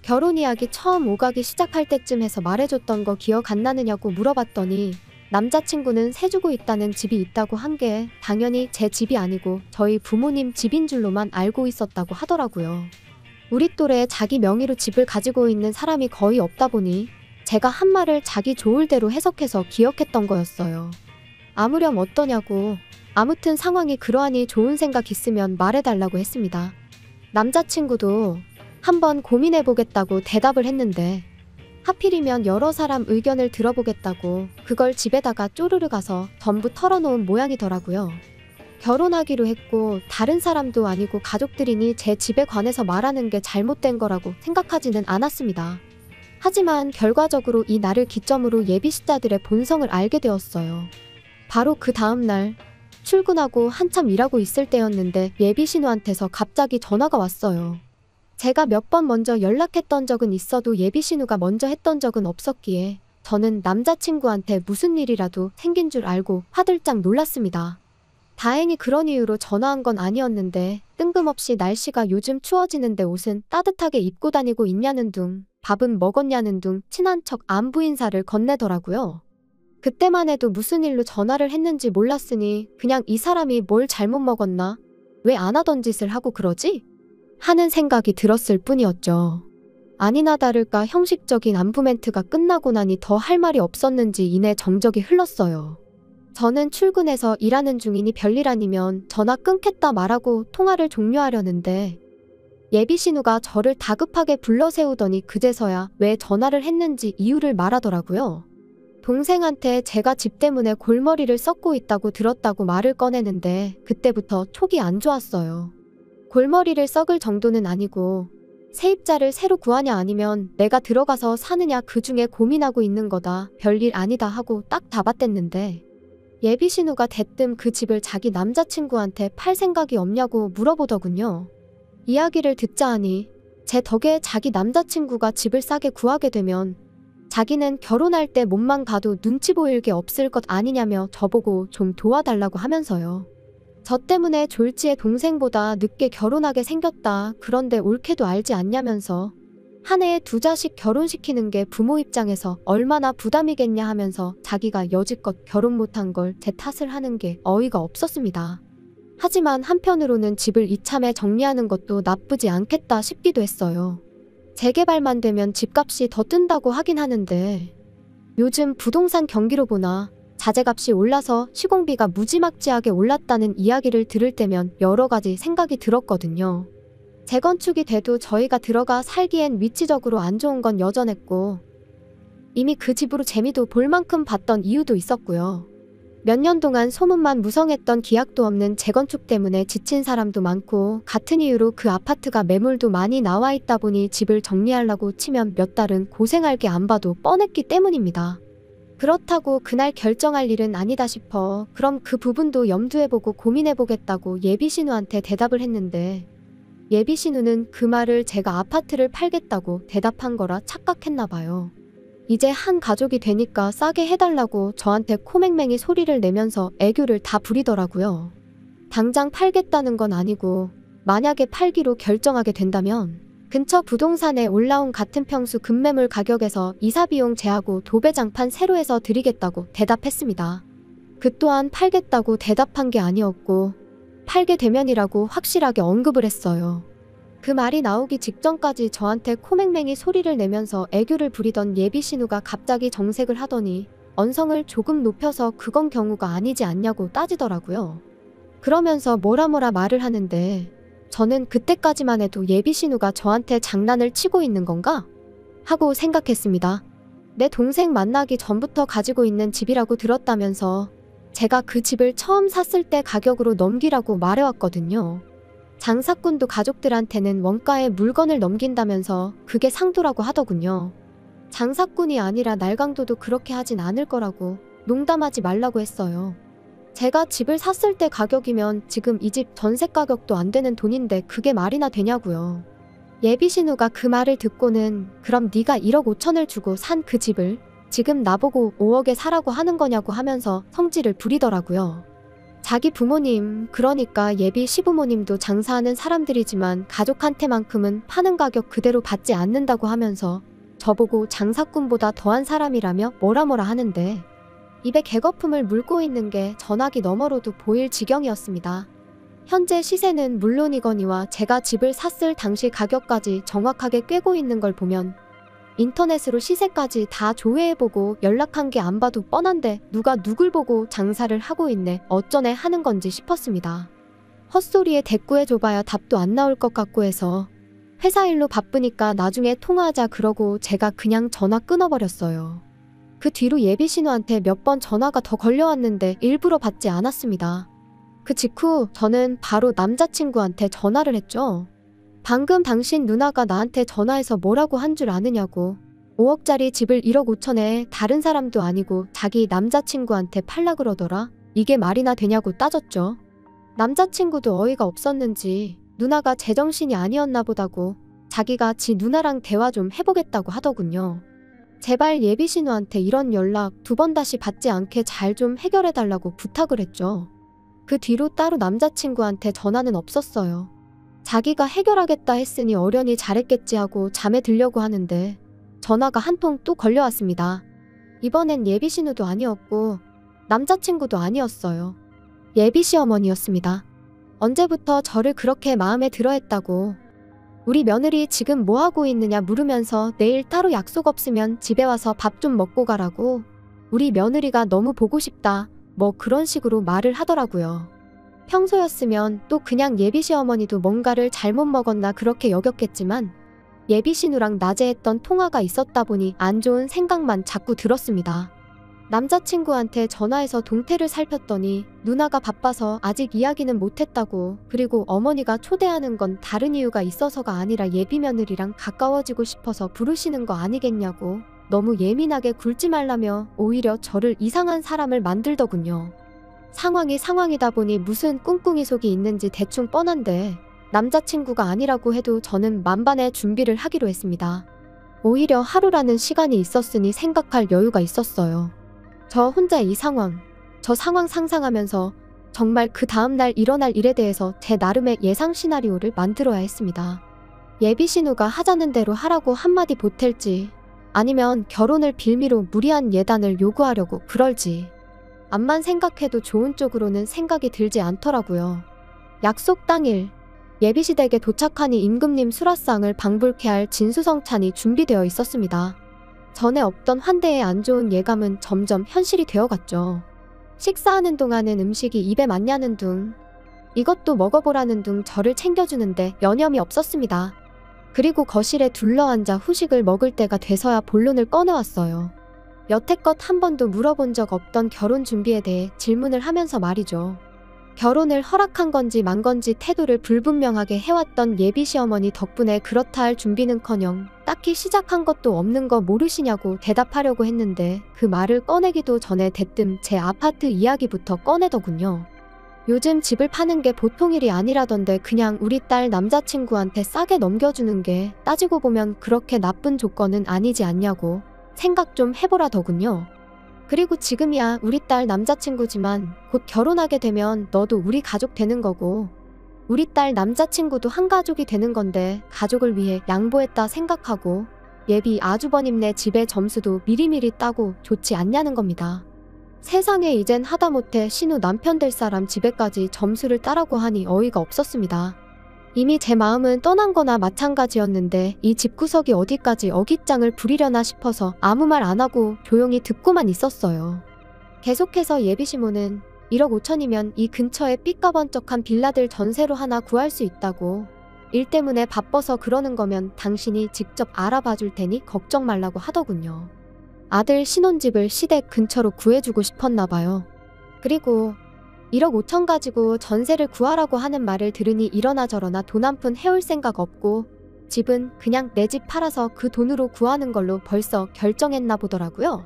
결혼 이야기 처음 오가기 시작할 때쯤 해서 말해줬던 거 기억 안 나느냐고 물어봤더니 남자친구는 세주고 있다는 집이 있다고 한 게 당연히 제 집이 아니고 저희 부모님 집인 줄로만 알고 있었다고 하더라고요. 우리 또래 자기 명의로 집을 가지고 있는 사람이 거의 없다 보니 제가 한 말을 자기 좋을 대로 해석해서 기억했던 거였어요. 아무렴 어떠냐고, 아무튼 상황이 그러하니 좋은 생각 있으면 말해달라고 했습니다. 남자친구도 한번 고민해보겠다고 대답을 했는데 하필이면 여러 사람 의견을 들어보겠다고 그걸 집에다가 쪼르르 가서 전부 털어놓은 모양이더라고요. 결혼하기로 했고 다른 사람도 아니고 가족들이니 제 집에 관해서 말하는 게 잘못된 거라고 생각하지는 않았습니다. 하지만 결과적으로 이 날을 기점으로 예비신자들의 본성을 알게 되었어요. 바로 그 다음날 출근하고 한참 일하고 있을 때였는데 예비신우한테서 갑자기 전화가 왔어요. 제가 몇 번 먼저 연락했던 적은 있어도 예비신우가 먼저 했던 적은 없었기에 저는 남자친구한테 무슨 일이라도 생긴 줄 알고 화들짝 놀랐습니다. 다행히 그런 이유로 전화한 건 아니었는데 뜬금없이 날씨가 요즘 추워지는데 옷은 따뜻하게 입고 다니고 있냐는 둥, 밥은 먹었냐는 둥 친한 척 안부 인사를 건네더라고요. 그때만 해도 무슨 일로 전화를 했는지 몰랐으니 그냥 이 사람이 뭘 잘못 먹었나? 왜 안 하던 짓을 하고 그러지? 하는 생각이 들었을 뿐이었죠. 아니나 다를까 형식적인 안부 멘트가 끝나고 나니 더 할 말이 없었는지 이내 정적이 흘렀어요. 저는 출근해서 일하는 중이니 별일 아니면 전화 끊겠다 말하고 통화를 종료하려는데 예비신우가 저를 다급하게 불러세우더니 그제서야 왜 전화를 했는지 이유를 말하더라고요. 동생한테 제가 집 때문에 골머리를 썩고 있다고 들었다고 말을 꺼내는데 그때부터 촉이 안 좋았어요. 골머리를 썩을 정도는 아니고 세입자를 새로 구하냐 아니면 내가 들어가서 사느냐 그중에 고민하고 있는 거다. 별일 아니다 하고 딱 답았댔는데 예비신우가 대뜸 그 집을 자기 남자친구한테 팔 생각이 없냐고 물어보더군요. 이야기를 듣자 하니 제 덕에 자기 남자친구가 집을 싸게 구하게 되면 자기는 결혼할 때 몸만 봐도 눈치 보일 게 없을 것 아니냐며 저보고 좀 도와달라고 하면서요. 저 때문에 졸지에 동생보다 늦게 결혼하게 생겼다. 그런데 옳게도 알지 않냐면서 한 해에 2자식 결혼시키는 게 부모 입장에서 얼마나 부담이겠냐 하면서 자기가 여지껏 결혼 못한 걸 제 탓을 하는 게 어이가 없었습니다. 하지만 한편으로는 집을 이참에 정리하는 것도 나쁘지 않겠다 싶기도 했어요. 재개발만 되면 집값이 더 뜬다고 하긴 하는데 요즘 부동산 경기로 보나 자재값이 올라서 시공비가 무지막지하게 올랐다는 이야기를 들을 때면 여러 가지 생각이 들었거든요. 재건축이 돼도 저희가 들어가 살기엔 위치적으로 안 좋은 건 여전했고 이미 그 집으로 재미도 볼 만큼 봤던 이유도 있었고요. 몇 년 동안 소문만 무성했던 기약도 없는 재건축 때문에 지친 사람도 많고 같은 이유로 그 아파트가 매물도 많이 나와 있다 보니 집을 정리하려고 치면 몇 달은 고생할 게 안 봐도 뻔했기 때문입니다. 그렇다고 그날 결정할 일은 아니다 싶어 그럼 그 부분도 염두해보고 고민해보겠다고 예비신우한테 대답을 했는데 예비신우는 그 말을 제가 아파트를 팔겠다고 대답한 거라 착각했나 봐요. 이제 한 가족이 되니까 싸게 해달라고 저한테 코맹맹이 소리를 내면서 애교를 다 부리더라고요. 당장 팔겠다는 건 아니고 만약에 팔기로 결정하게 된다면 근처 부동산에 올라온 같은 평수 급매물 가격에서 이사비용 제하고 도배장판 새로 해서 드리겠다고 대답했습니다. 그 또한 팔겠다고 대답한 게 아니었고 팔게 되면이라고 확실하게 언급을 했어요. 그 말이 나오기 직전까지 저한테 코맹맹이 소리를 내면서 애교를 부리던 예비신우가 갑자기 정색을 하더니 언성을 조금 높여서 그건 경우가 아니지 않냐고 따지더라고요. 그러면서 뭐라 말을 하는데 저는 그때까지만 해도 예비신우가 저한테 장난을 치고 있는 건가? 하고 생각했습니다. 내 동생 만나기 전부터 가지고 있는 집이라고 들었다면서 제가 그 집을 처음 샀을 때 가격으로 넘기라고 말해왔거든요. 장사꾼도 가족들한테는 원가에 물건을 넘긴다면서 그게 상도라고 하더군요. 장사꾼이 아니라 날강도도 그렇게 하진 않을 거라고 농담하지 말라고 했어요. 제가 집을 샀을 때 가격이면 지금 이 집 전세 가격도 안 되는 돈인데 그게 말이나 되냐고요. 예비신우가 그 말을 듣고는 그럼 네가 1억 5천을 주고 산 그 집을 지금 나보고 5억에 사라고 하는 거냐고 하면서 성질을 부리더라고요. 자기 부모님, 그러니까 예비 시부모님도 장사하는 사람들이지만 가족한테만큼은 파는 가격 그대로 받지 않는다고 하면서 저보고 장사꾼보다 더한 사람이라며 뭐라 하는데 입에 개거품을 물고 있는 게 전화기 너머로도 보일 지경이었습니다. 현재 시세는 물론이거니와 제가 집을 샀을 당시 가격까지 정확하게 꿰고 있는 걸 보면 인터넷으로 시세까지 다 조회해보고 연락한 게 안 봐도 뻔한데 누가 누굴 보고 장사를 하고 있네 어쩌네 하는 건지 싶었습니다. 헛소리에 대꾸해줘봐야 답도 안 나올 것 같고 해서 회사 일로 바쁘니까 나중에 통화하자 그러고 제가 그냥 전화 끊어버렸어요. 그 뒤로 예비 신우한테 몇 번 전화가 더 걸려왔는데 일부러 받지 않았습니다. 그 직후 저는 바로 남자친구한테 전화를 했죠. 방금 당신 누나가 나한테 전화해서 뭐라고 한 줄 아느냐고. 5억짜리 집을 1억 5천에 다른 사람도 아니고 자기 남자친구한테 팔라 그러더라. 이게 말이나 되냐고 따졌죠. 남자친구도 어이가 없었는지 누나가 제정신이 아니었나 보다고 자기가 지 누나랑 대화 좀 해보겠다고 하더군요. 제발 예비 신우한테 이런 연락 2번 다시 받지 않게 잘 좀 해결해달라고 부탁을 했죠. 그 뒤로 따로 남자친구한테 전화는 없었어요. 자기가 해결하겠다 했으니 어련히 잘했겠지 하고 잠에 들려고 하는데 전화가 한 통 또 걸려왔습니다. 이번엔 예비 신우도 아니었고 남자친구도 아니었어요. 예비 시어머니였습니다. 언제부터 저를 그렇게 마음에 들어 했다고. 우리 며느리 지금 뭐하고 있느냐 물으면서 내일 따로 약속 없으면 집에 와서 밥 좀 먹고 가라고. 우리 며느리가 너무 보고 싶다. 뭐 그런 식으로 말을 하더라고요. 평소였으면 또 그냥 예비 시어머니도 뭔가를 잘못 먹었나 그렇게 여겼겠지만 예비 신우랑 낮에 했던 통화가 있었다 보니 안 좋은 생각만 자꾸 들었습니다. 남자친구한테 전화해서 동태를 살폈더니 누나가 바빠서 아직 이야기는 못했다고, 그리고 어머니가 초대하는 건 다른 이유가 있어서가 아니라 예비 며느리랑 가까워지고 싶어서 부르시는 거 아니겠냐고 너무 예민하게 굴지 말라며 오히려 저를 이상한 사람을 만들더군요. 상황이 상황이다 보니 무슨 꿍꿍이 속이 있는지 대충 뻔한데 남자친구가 아니라고 해도 저는 만반의 준비를 하기로 했습니다. 오히려 하루라는 시간이 있었으니 생각할 여유가 있었어요. 저 혼자 저 상황 상상하면서 정말 그 다음날 일어날 일에 대해서 제 나름의 예상 시나리오를 만들어야 했습니다. 예비 신우가 하자는 대로 하라고 한마디 보탤지 아니면 결혼을 빌미로 무리한 예단을 요구하려고 그럴지 암만 생각해도 좋은 쪽으로는 생각이 들지 않더라고요. 약속 당일 예비시댁에 도착하니 임금님 수라상을 방불케 할 진수성찬이 준비되어 있었습니다. 전에 없던 환대의 안 좋은 예감은 점점 현실이 되어갔죠. 식사하는 동안은 음식이 입에 맞냐는 둥, 이것도 먹어보라는 둥 저를 챙겨주는데 여념이 없었습니다. 그리고 거실에 둘러앉아 후식을 먹을 때가 돼서야 본론을 꺼내왔어요. 여태껏 한 번도 물어본 적 없던 결혼 준비에 대해 질문을 하면서 말이죠. 결혼을 허락한 건지 만 건지 태도를 불분명하게 해왔던 예비 시어머니 덕분에 그렇다 할 준비는커녕 딱히 시작한 것도 없는 거 모르시냐고 대답하려고 했는데 그 말을 꺼내기도 전에 대뜸 제 아파트 이야기부터 꺼내더군요. 요즘 집을 파는 게 보통 일이 아니라던데 그냥 우리 딸 남자친구한테 싸게 넘겨주는 게 따지고 보면 그렇게 나쁜 조건은 아니지 않냐고 생각 좀 해보라더군요. 그리고 지금이야 우리 딸 남자친구지만 곧 결혼하게 되면 너도 우리 가족 되는 거고 우리 딸 남자친구도 한 가족이 되는 건데 가족을 위해 양보했다 생각하고 예비 아주버님네 집의 점수도 미리미리 따고 좋지 않냐는 겁니다. 세상에 이젠 하다못해 신우 남편 될 사람 집에까지 점수를 따라고 하니 어이가 없었습니다. 이미 제 마음은 떠난 거나 마찬가지였는데 이 집구석이 어디까지 어깃장을 부리려나 싶어서 아무 말 안 하고 조용히 듣고만 있었어요. 계속해서 예비시모는 1억 5천이면 이 근처에 삐까번쩍한 빌라들 전세로 하나 구할 수 있다고, 일 때문에 바빠서 그러는 거면 당신이 직접 알아봐 줄 테니 걱정 말라고 하더군요. 아들 신혼집을 시댁 근처로 구해주고 싶었나 봐요. 그리고 1억 5천 가지고 전세를 구하라고 하는 말을 들으니 이러나 저러나 돈 한 푼 해올 생각 없고 집은 그냥 내 집 팔아서 그 돈으로 구하는 걸로 벌써 결정했나 보더라고요.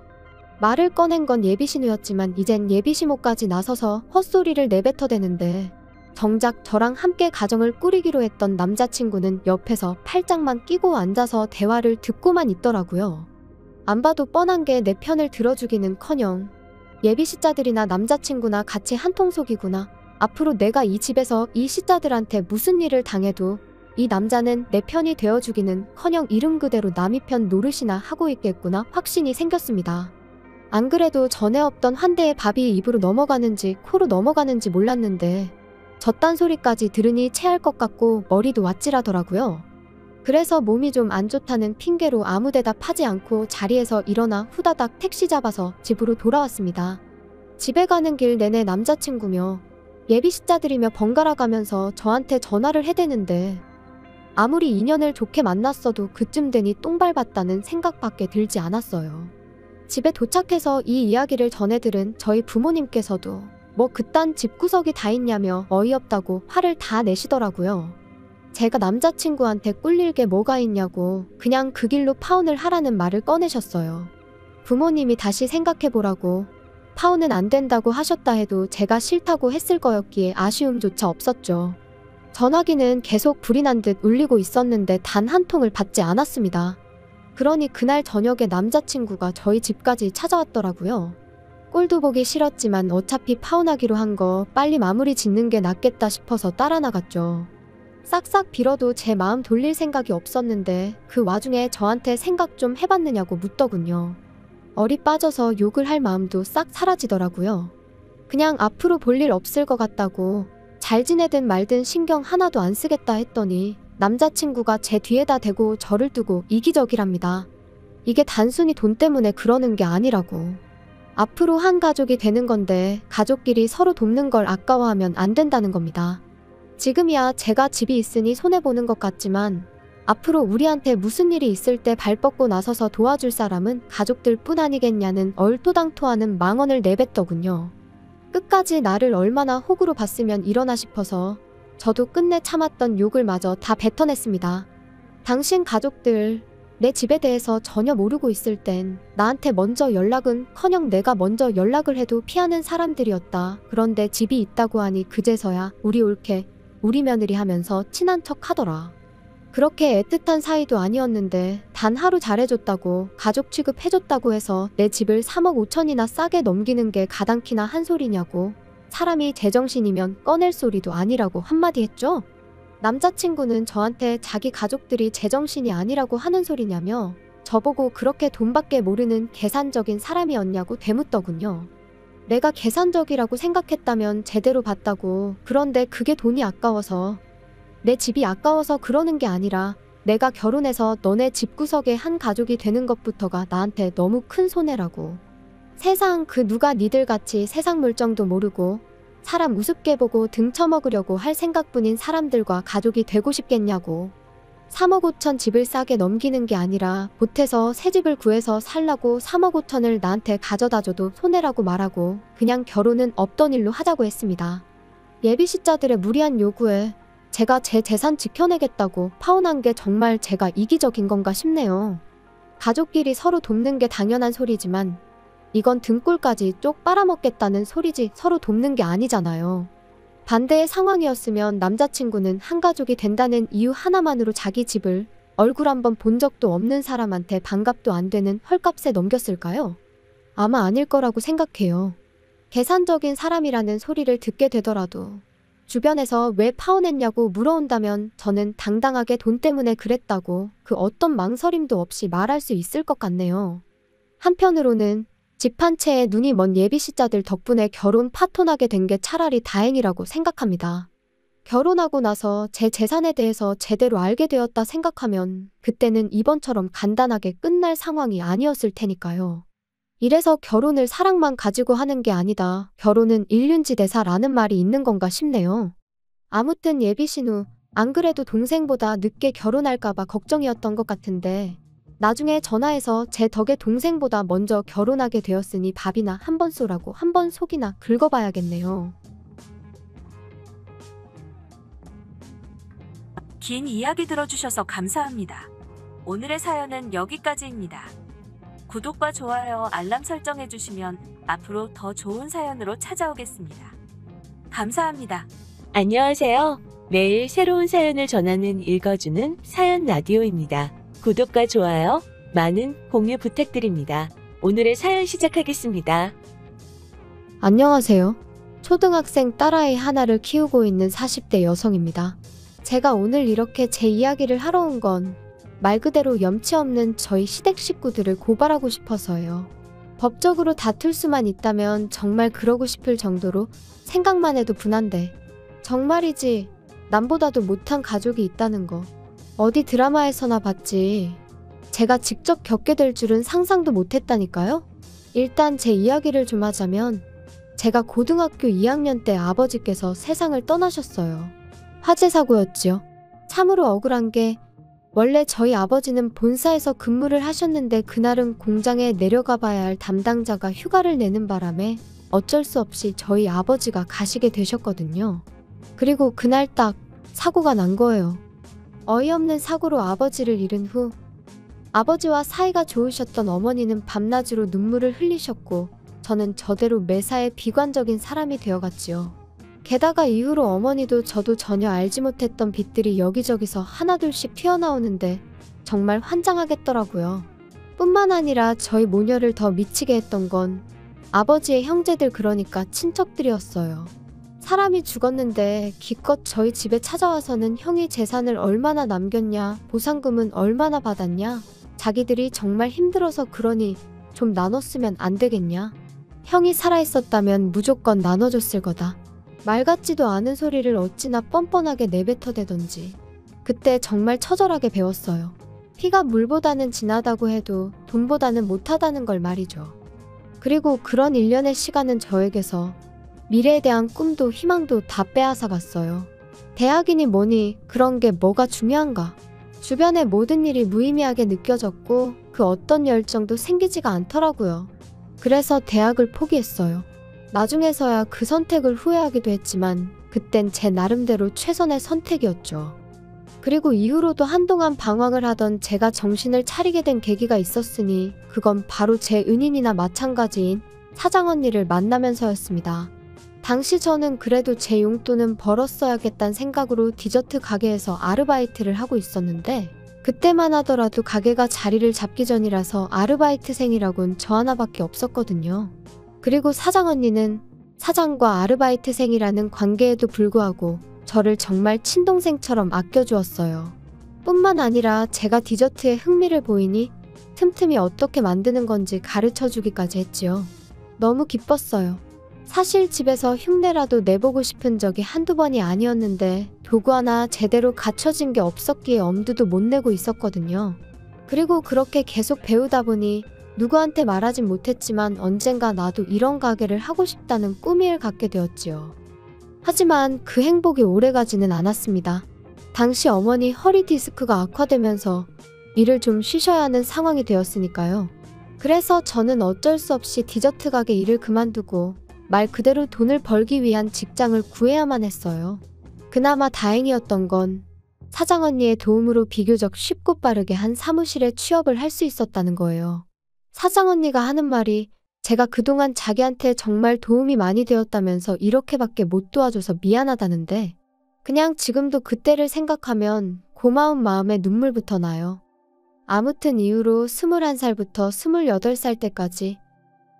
말을 꺼낸 건 예비신우였지만 이젠 예비시모까지 나서서 헛소리를 내뱉어대는데 정작 저랑 함께 가정을 꾸리기로 했던 남자친구는 옆에서 팔짱만 끼고 앉아서 대화를 듣고만 있더라고요. 안 봐도 뻔한 게 내 편을 들어주기는커녕 예비 시자들이나 남자친구나 같이 한통속이구나. 앞으로 내가 이 집에서 이 시자들한테 무슨 일을 당해도 이 남자는 내 편이 되어주기는커녕 이름 그대로 남이 편 노릇이나 하고 있겠구나 확신이 생겼습니다. 안 그래도 전에 없던 환대의 밥이 입으로 넘어가는지 코로 넘어가는지 몰랐는데 저딴 소리까지 들으니 체할 것 같고 머리도 왓질하더라고요. 그래서 몸이 좀 안 좋다는 핑계로 아무 데다 파지 않고 자리에서 일어나 후다닥 택시 잡아서 집으로 돌아왔습니다. 집에 가는 길 내내 남자친구며 예비 시자들이며 번갈아 가면서 저한테 전화를 해대는데 아무리 인연을 좋게 만났어도 그쯤 되니 똥 밟았다는 생각밖에 들지 않았어요. 집에 도착해서 이 이야기를 전해 들은 저희 부모님께서도 뭐 그딴 집구석이 다 있냐며 어이없다고 화를 다 내시더라고요. 제가 남자친구한테 꿀릴 게 뭐가 있냐고 그냥 그 길로 파혼을 하라는 말을 꺼내셨어요. 부모님이 다시 생각해보라고 파혼은 안 된다고 하셨다 해도 제가 싫다고 했을 거였기에 아쉬움조차 없었죠. 전화기는 계속 불이 난 듯 울리고 있었는데 단 한 통을 받지 않았습니다. 그러니 그날 저녁에 남자친구가 저희 집까지 찾아왔더라고요. 꼴도 보기 싫었지만 어차피 파혼하기로 한 거 빨리 마무리 짓는 게 낫겠다 싶어서 따라 나갔죠. 싹싹 빌어도 제 마음 돌릴 생각이 없었는데 그 와중에 저한테 생각 좀 해봤느냐고 묻더군요. 얼이 빠져서 욕을 할 마음도 싹 사라지더라고요. 그냥 앞으로 볼 일 없을 것 같다고 잘 지내든 말든 신경 하나도 안 쓰겠다 했더니 남자친구가 제 뒤에다 대고 저를 두고 이기적이랍니다. 이게 단순히 돈 때문에 그러는 게 아니라고. 앞으로 한 가족이 되는 건데 가족끼리 서로 돕는 걸 아까워하면 안 된다는 겁니다. 지금이야 제가 집이 있으니 손해보는 것 같지만 앞으로 우리한테 무슨 일이 있을 때 발 뻗고 나서서 도와줄 사람은 가족들 뿐 아니겠냐는 얼토당토하는 망언을 내뱉더군요. 끝까지 나를 얼마나 호구로 봤으면 이러나 싶어서 저도 끝내 참았던 욕을 마저 다 뱉어냈습니다. 당신 가족들 내 집에 대해서 전혀 모르고 있을 땐 나한테 먼저 연락은커녕 내가 먼저 연락을 해도 피하는 사람들이었다. 그런데 집이 있다고 하니 그제서야 우리 옳게 우리 며느리 하면서 친한 척 하더라. 그렇게 애틋한 사이도 아니었는데 단 하루 잘해줬다고 가족 취급해줬다고 해서 내 집을 3억 5천이나 싸게 넘기는 게 가당키나 한 소리냐고. 사람이 제정신이면 꺼낼 소리도 아니라고 한마디 했죠. 남자친구는 저한테 자기 가족들이 제정신이 아니라고 하는 소리냐며 저보고 그렇게 돈밖에 모르는 계산적인 사람이었냐고 되묻더군요. 내가 계산적이라고 생각했다면 제대로 봤다고. 그런데 그게 돈이 아까워서 내 집이 아까워서 그러는 게 아니라 내가 결혼해서 너네 집구석의 한 가족이 되는 것부터가 나한테 너무 큰 손해라고. 세상 그 누가 니들같이 세상 물정도 모르고 사람 우습게 보고 등쳐먹으려고 할 생각뿐인 사람들과 가족이 되고 싶겠냐고. 3억 5천 집을 싸게 넘기는 게 아니라 보태서 새 집을 구해서 살라고 3억 5천을 나한테 가져다줘도 손해라고 말하고 그냥 결혼은 없던 일로 하자고 했습니다. 예비시자들의 무리한 요구에 제가 제 재산 지켜내겠다고 파혼한 게 정말 제가 이기적인 건가 싶네요. 가족끼리 서로 돕는 게 당연한 소리지만 이건 등골까지 쪽 빨아먹겠다는 소리지 서로 돕는 게 아니잖아요. 반대의 상황이었으면 남자친구는 한 가족이 된다는 이유 하나만으로 자기 집을 얼굴 한번 본 적도 없는 사람한테 반갑도 안 되는 헐값에 넘겼을까요? 아마 아닐 거라고 생각해요. 계산적인 사람이라는 소리를 듣게 되더라도 주변에서 왜 파혼했냐고 물어온다면 저는 당당하게 돈 때문에 그랬다고 그 어떤 망설임도 없이 말할 수 있을 것 같네요. 한편으로는 집 한 채에 눈이 먼 예비시자들 덕분에 결혼 파혼하게 된 게 차라리 다행이라고 생각합니다. 결혼하고 나서 제 재산에 대해서 제대로 알게 되었다 생각하면 그때는 이번처럼 간단하게 끝날 상황이 아니었을 테니까요. 이래서 결혼을 사랑만 가지고 하는 게 아니다. 결혼은 일륜지대사라는 말이 있는 건가 싶네요. 아무튼 예비신우, 안 그래도 동생보다 늦게 결혼할까봐 걱정이었던 것 같은데 나중에 전화해서 제 덕에 동생보다 먼저 결혼하게 되었으니 밥이나 한 번 쏘라고 한 번 속이나 긁어봐야겠네요. 긴 이야기 들어주셔서 감사합니다. 오늘의 사연은 여기까지입니다. 구독과 좋아요, 알람 설정해주시면 앞으로 더 좋은 사연으로 찾아오겠습니다. 감사합니다. 안녕하세요. 매일 새로운 사연을 전하는 읽어주는 사연 라디오입니다. 구독과 좋아요, 많은 공유 부탁드립니다. 오늘의 사연 시작하겠습니다. 안녕하세요. 초등학생 딸아이 하나를 키우고 있는 40대 여성입니다. 제가 오늘 이렇게 제 이야기를 하러 온 건 말 그대로 염치 없는 저희 시댁 식구들을 고발하고 싶어서요. 법적으로 다툴 수만 있다면 정말 그러고 싶을 정도로 생각만 해도 분한데 정말이지 남보다도 못한 가족이 있다는 거 어디 드라마에서나 봤지 제가 직접 겪게 될 줄은 상상도 못했다니까요. 일단 제 이야기를 좀 하자면 제가 고등학교 2학년 때 아버지께서 세상을 떠나셨어요. 화재 사고였지요. 참으로 억울한 게 원래 저희 아버지는 본사에서 근무를 하셨는데 그날은 공장에 내려가 봐야 할 담당자가 휴가를 내는 바람에 어쩔 수 없이 저희 아버지가 가시게 되셨거든요. 그리고 그날 딱 사고가 난 거예요. 어이없는 사고로 아버지를 잃은 후 아버지와 사이가 좋으셨던 어머니는 밤낮으로 눈물을 흘리셨고 저는 저대로 매사에 비관적인 사람이 되어갔지요. 게다가 이후로 어머니도 저도 전혀 알지 못했던 빚들이 여기저기서 하나둘씩 튀어나오는데 정말 환장하겠더라고요. 뿐만 아니라 저희 모녀를 더 미치게 했던 건 아버지의 형제들 그러니까 친척들이었어요. 사람이 죽었는데 기껏 저희 집에 찾아와서는 형이 재산을 얼마나 남겼냐, 보상금은 얼마나 받았냐, 자기들이 정말 힘들어서 그러니 좀 나눴으면 안 되겠냐, 형이 살아있었다면 무조건 나눠줬을 거다. 말 같지도 않은 소리를 어찌나 뻔뻔하게 내뱉어대던지 그때 정말 처절하게 배웠어요. 피가 물보다는 진하다고 해도 돈보다는 못하다는 걸 말이죠. 그리고 그런 일련의 시간은 저에게서 미래에 대한 꿈도 희망도 다 빼앗아 갔어요. 대학이니 뭐니 그런 게 뭐가 중요한가. 주변의 모든 일이 무의미하게 느껴졌고 그 어떤 열정도 생기지가 않더라고요. 그래서 대학을 포기했어요. 나중에서야 그 선택을 후회하기도 했지만 그땐 제 나름대로 최선의 선택이었죠. 그리고 이후로도 한동안 방황을 하던 제가 정신을 차리게 된 계기가 있었으니 그건 바로 제 은인이나 마찬가지인 사장 언니를 만나면서였습니다. 당시 저는 그래도 제 용돈은 벌었어야겠다는 생각으로 디저트 가게에서 아르바이트를 하고 있었는데 그때만 하더라도 가게가 자리를 잡기 전이라서 아르바이트생이라곤 저 하나밖에 없었거든요. 그리고 사장 언니는 사장과 아르바이트생이라는 관계에도 불구하고 저를 정말 친동생처럼 아껴주었어요. 뿐만 아니라 제가 디저트에 흥미를 보이니 틈틈이 어떻게 만드는 건지 가르쳐주기까지 했지요. 너무 기뻤어요. 사실 집에서 흉내라도 내보고 싶은 적이 한두 번이 아니었는데 도구 하나 제대로 갖춰진 게 없었기에 엄두도 못 내고 있었거든요. 그리고 그렇게 계속 배우다 보니 누구한테 말하진 못했지만 언젠가 나도 이런 가게를 하고 싶다는 꿈을 갖게 되었지요. 하지만 그 행복이 오래가지는 않았습니다. 당시 어머니 허리 디스크가 악화되면서 일을 좀 쉬셔야 하는 상황이 되었으니까요. 그래서 저는 어쩔 수 없이 디저트 가게 일을 그만두고 말 그대로 돈을 벌기 위한 직장을 구해야만 했어요. 그나마 다행이었던 건 사장 언니의 도움으로 비교적 쉽고 빠르게 한 사무실에 취업을 할 수 있었다는 거예요. 사장 언니가 하는 말이 제가 그동안 자기한테 정말 도움이 많이 되었다면서 이렇게밖에 못 도와줘서 미안하다는데 그냥 지금도 그때를 생각하면 고마운 마음에 눈물부터 나요. 아무튼 이후로 21살부터 28살 때까지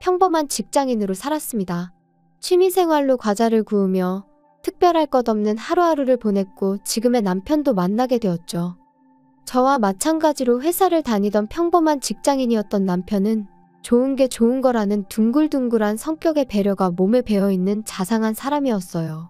평범한 직장인으로 살았습니다. 취미생활로 과자를 구우며 특별할 것 없는 하루하루를 보냈고 지금의 남편도 만나게 되었죠. 저와 마찬가지로 회사를 다니던 평범한 직장인이었던 남편은 좋은 게 좋은 거라는 둥글둥글한 성격의 배려가 몸에 배어있는 자상한 사람이었어요.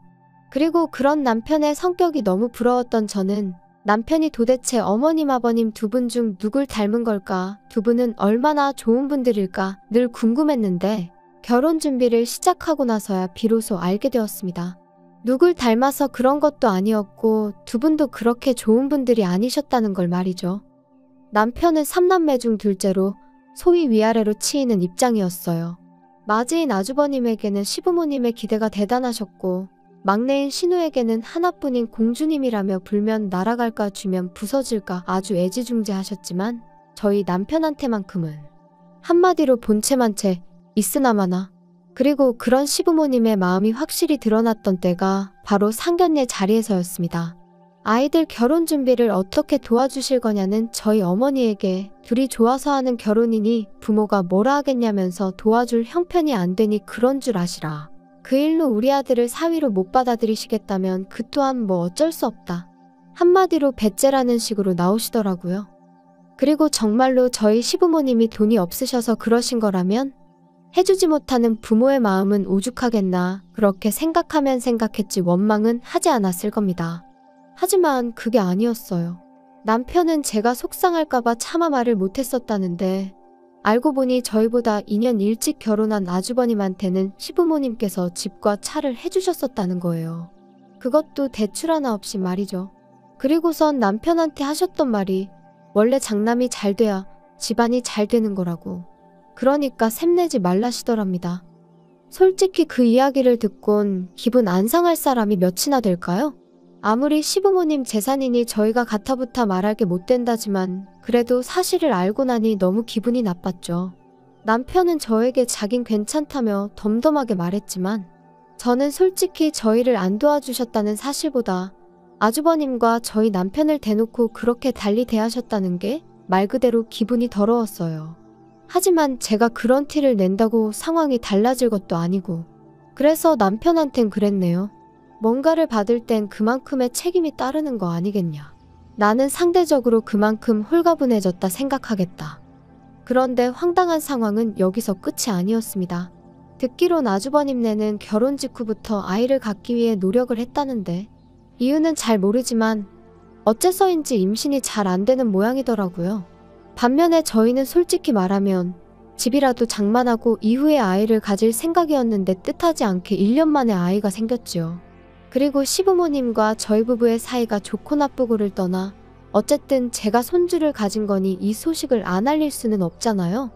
그리고 그런 남편의 성격이 너무 부러웠던 저는 남편이 도대체 어머님 아버님 두 분 중 누굴 닮은 걸까? 두 분은 얼마나 좋은 분들일까? 늘 궁금했는데 결혼 준비를 시작하고 나서야 비로소 알게 되었습니다. 누굴 닮아서 그런 것도 아니었고 두 분도 그렇게 좋은 분들이 아니셨다는 걸 말이죠. 남편은 3남매 중 둘째로 소위 위아래로 치이는 입장이었어요. 맞이인 아주버님에게는 시부모님의 기대가 대단하셨고 막내인 신우에게는 하나뿐인 공주님이라며 불면 날아갈까 주면 부서질까 아주 애지중지하셨지만 저희 남편한테만큼은 한마디로 본체만 채 있으나마나. 그리고 그런 시부모님의 마음이 확실히 드러났던 때가 바로 상견례 자리에서였습니다. 아이들 결혼 준비를 어떻게 도와주실 거냐는 저희 어머니에게 둘이 좋아서 하는 결혼이니 부모가 뭐라 하겠냐면서 도와줄 형편이 안 되니 그런 줄 아시라. 그 일로 우리 아들을 사위로 못 받아들이시겠다면 그 또한 뭐 어쩔 수 없다. 한마디로 배째라는 식으로 나오시더라고요. 그리고 정말로 저희 시부모님이 돈이 없으셔서 그러신 거라면 해주지 못하는 부모의 마음은 오죽하겠나 그렇게 생각하면 생각했지 원망은 하지 않았을 겁니다. 하지만 그게 아니었어요. 남편은 제가 속상할까봐 차마 말을 못했었다는데 알고 보니 저희보다 2년 일찍 결혼한 아주버님한테는 시부모님께서 집과 차를 해주셨었다는 거예요. 그것도 대출 하나 없이 말이죠. 그리고선 남편한테 하셨던 말이 원래 장남이 잘 돼야 집안이 잘 되는 거라고. 그러니까 샘내지 말라시더랍니다. 솔직히 그 이야기를 듣곤 기분 안 상할 사람이 몇이나 될까요? 아무리 시부모님 재산이니 저희가 가타부타 말할 게 못 된다지만 그래도 사실을 알고 나니 너무 기분이 나빴죠. 남편은 저에게 자긴 괜찮다며 덤덤하게 말했지만 저는 솔직히 저희를 안 도와주셨다는 사실보다 아주버님과 저희 남편을 대놓고 그렇게 달리 대하셨다는 게 말 그대로 기분이 더러웠어요. 하지만 제가 그런 티를 낸다고 상황이 달라질 것도 아니고 그래서 남편한텐 그랬네요. 뭔가를 받을 땐 그만큼의 책임이 따르는 거 아니겠냐. 나는 상대적으로 그만큼 홀가분해졌다 생각하겠다. 그런데 황당한 상황은 여기서 끝이 아니었습니다. 듣기론 아주버님네는 결혼 직후부터 아이를 갖기 위해 노력을 했다는데 이유는 잘 모르지만 어째서인지 임신이 잘 안 되는 모양이더라고요. 반면에 저희는 솔직히 말하면 집이라도 장만하고 이후에 아이를 가질 생각이었는데 뜻하지 않게 1년 만에 아이가 생겼지요. 그리고 시부모님과 저희 부부의 사이가 좋고 나쁘고를 떠나 어쨌든 제가 손주를 가진 거니 이 소식을 안 알릴 수는 없잖아요.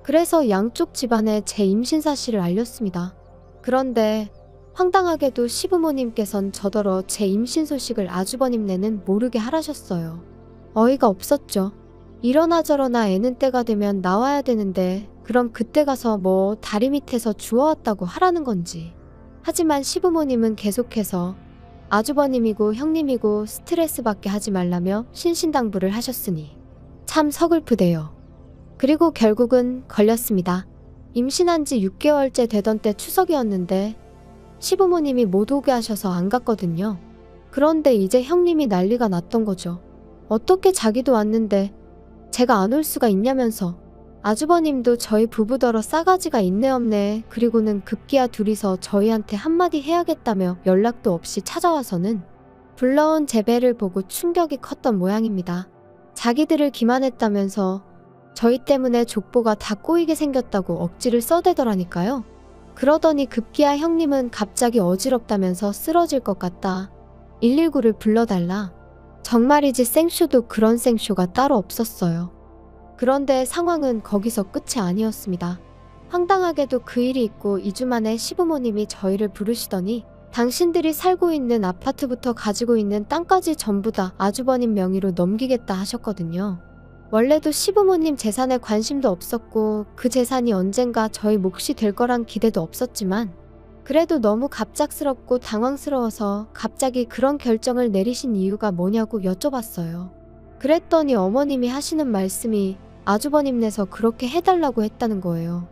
그래서 양쪽 집안에 제 임신 사실을 알렸습니다. 그런데 황당하게도 시부모님께선 저더러 제 임신 소식을 아주버님네는 모르게 하라셨어요. 어이가 없었죠. 이러나 저러나 애는 때가 되면 나와야 되는데 그럼 그때 가서 뭐 다리 밑에서 주워왔다고 하라는 건지. 하지만 시부모님은 계속해서 아주버님이고 형님이고 스트레스 받게 하지 말라며 신신당부를 하셨으니 참 서글프대요. 그리고 결국은 걸렸습니다. 임신한 지 6개월째 되던 때 추석이었는데 시부모님이 못 오게 하셔서 안 갔거든요. 그런데 이제 형님이 난리가 났던 거죠. 어떻게 자기도 왔는데 제가 안 올 수가 있냐면서. 아주버님도 저희 부부더러 싸가지가 있네 없네. 그리고는 급기야 둘이서 저희한테 한마디 해야겠다며 연락도 없이 찾아와서는 불러온 제 배를 보고 충격이 컸던 모양입니다. 자기들을 기만했다면서 저희 때문에 족보가 다 꼬이게 생겼다고 억지를 써대더라니까요. 그러더니 급기야 형님은 갑자기 어지럽다면서 쓰러질 것 같다. 119를 불러달라. 정말이지 생쇼도 그런 생쇼가 따로 없었어요. 그런데 상황은 거기서 끝이 아니었습니다. 황당하게도 그 일이 있고 2주 만에 시부모님이 저희를 부르시더니 당신들이 살고 있는 아파트부터 가지고 있는 땅까지 전부 다 아주버님 명의로 넘기겠다 하셨거든요. 원래도 시부모님 재산에 관심도 없었고 그 재산이 언젠가 저희 몫이 될 거란 기대도 없었지만 그래도 너무 갑작스럽고 당황스러워서 갑자기 그런 결정을 내리신 이유가 뭐냐고 여쭤봤어요. 그랬더니 어머님이 하시는 말씀이 아주버님네서 그렇게 해달라고 했다는 거예요.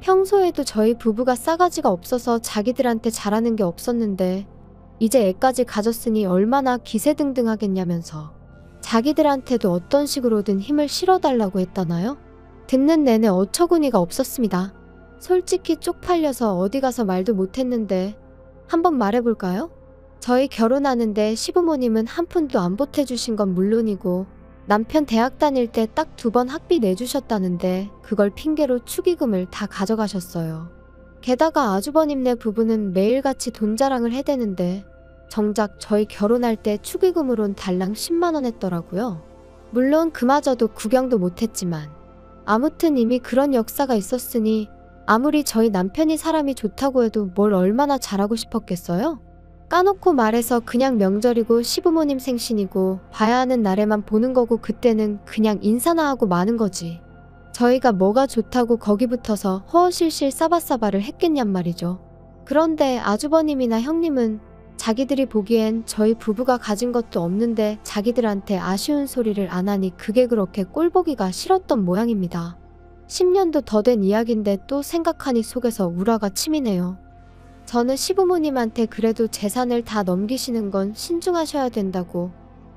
평소에도 저희 부부가 싸가지가 없어서 자기들한테 잘하는 게 없었는데 이제 애까지 가졌으니 얼마나 기세등등하겠냐면서 자기들한테도 어떤 식으로든 힘을 실어달라고 했다나요? 듣는 내내 어처구니가 없었습니다. 솔직히 쪽팔려서 어디 가서 말도 못했는데 한번 말해볼까요? 저희 결혼하는데 시부모님은 한 푼도 안 보태주신 건 물론이고 남편 대학 다닐 때 딱 2번 학비 내주셨다는데 그걸 핑계로 축의금을 다 가져가셨어요. 게다가 아주버님네 부부는 매일같이 돈 자랑을 해대는데 정작 저희 결혼할 때 축의금으론 달랑 10만 원 했더라고요. 물론 그마저도 구경도 못했지만 아무튼 이미 그런 역사가 있었으니 아무리 저희 남편이 사람이 좋다고 해도 뭘 얼마나 잘하고 싶었겠어요? 까놓고 말해서 그냥 명절이고 시부모님 생신이고 봐야 하는 날에만 보는 거고 그때는 그냥 인사나 하고 마는 거지. 저희가 뭐가 좋다고 거기 붙어서 허허실실 싸바싸바를 했겠냔 말이죠. 그런데 아주버님이나 형님은 자기들이 보기엔 저희 부부가 가진 것도 없는데 자기들한테 아쉬운 소리를 안 하니 그게 그렇게 꼴보기가 싫었던 모양입니다. 10년도 더 된 이야기인데 또 생각하니 속에서 우라가 치미네요. 저는 시부모님한테 그래도 재산을 다 넘기시는 건 신중하셔야 된다고,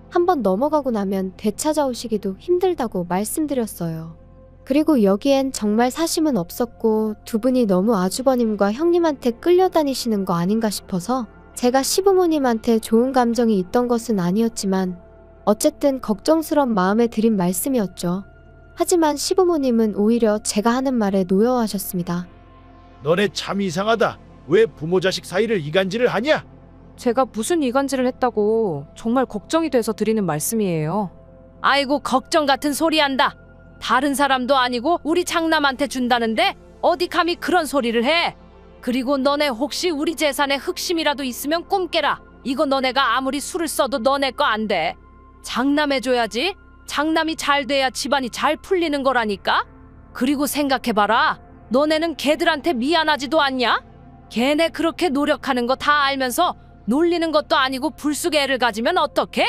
한번 넘어가고 나면 되찾아오시기도 힘들다고 말씀드렸어요. 그리고 여기엔 정말 사심은 없었고 두 분이 너무 아주버님과 형님한테 끌려다니시는 거 아닌가 싶어서 제가 시부모님한테 좋은 감정이 있던 것은 아니었지만 어쨌든 걱정스런 마음에 드린 말씀이었죠. 하지만 시부모님은 오히려 제가 하는 말에 노여워하셨습니다. 너네 참 이상하다. 왜 부모 자식 사이를 이간질을 하냐? 제가 무슨 이간질을 했다고, 정말 걱정이 돼서 드리는 말씀이에요. 아이고 걱정 같은 소리 한다. 다른 사람도 아니고 우리 장남한테 준다는데 어디 감히 그런 소리를 해. 그리고 너네 혹시 우리 재산에 흑심이라도 있으면 꿈 깨라. 이거 너네가 아무리 술을 써도 너네 거 안 돼. 장남해줘야지. 장남이 잘 돼야 집안이 잘 풀리는 거라니까. 그리고 생각해봐라. 너네는 걔들한테 미안하지도 않냐? 걔네 그렇게 노력하는 거 다 알면서 놀리는 것도 아니고 불쑥 애를 가지면 어떡해?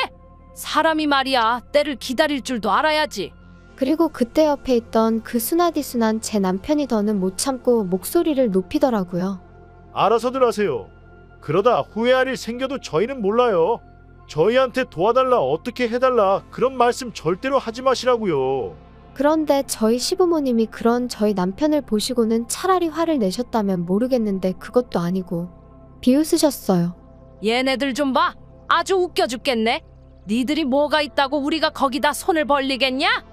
사람이 말이야 때를 기다릴 줄도 알아야지. 그리고 그때 옆에 있던 그 순하디순한 제 남편이 더는 못 참고 목소리를 높이더라고요. 알아서들 하세요. 그러다 후회할 일 생겨도 저희는 몰라요. 저희한테 도와달라, 어떻게 해달라 그런 말씀 절대로 하지 마시라고요. 그런데 저희 시부모님이 그런 저희 남편을 보시고는 차라리 화를 내셨다면 모르겠는데 그것도 아니고 비웃으셨어요. 얘네들 좀 봐. 아주 웃겨 죽겠네. 니들이 뭐가 있다고 우리가 거기다 손을 벌리겠냐?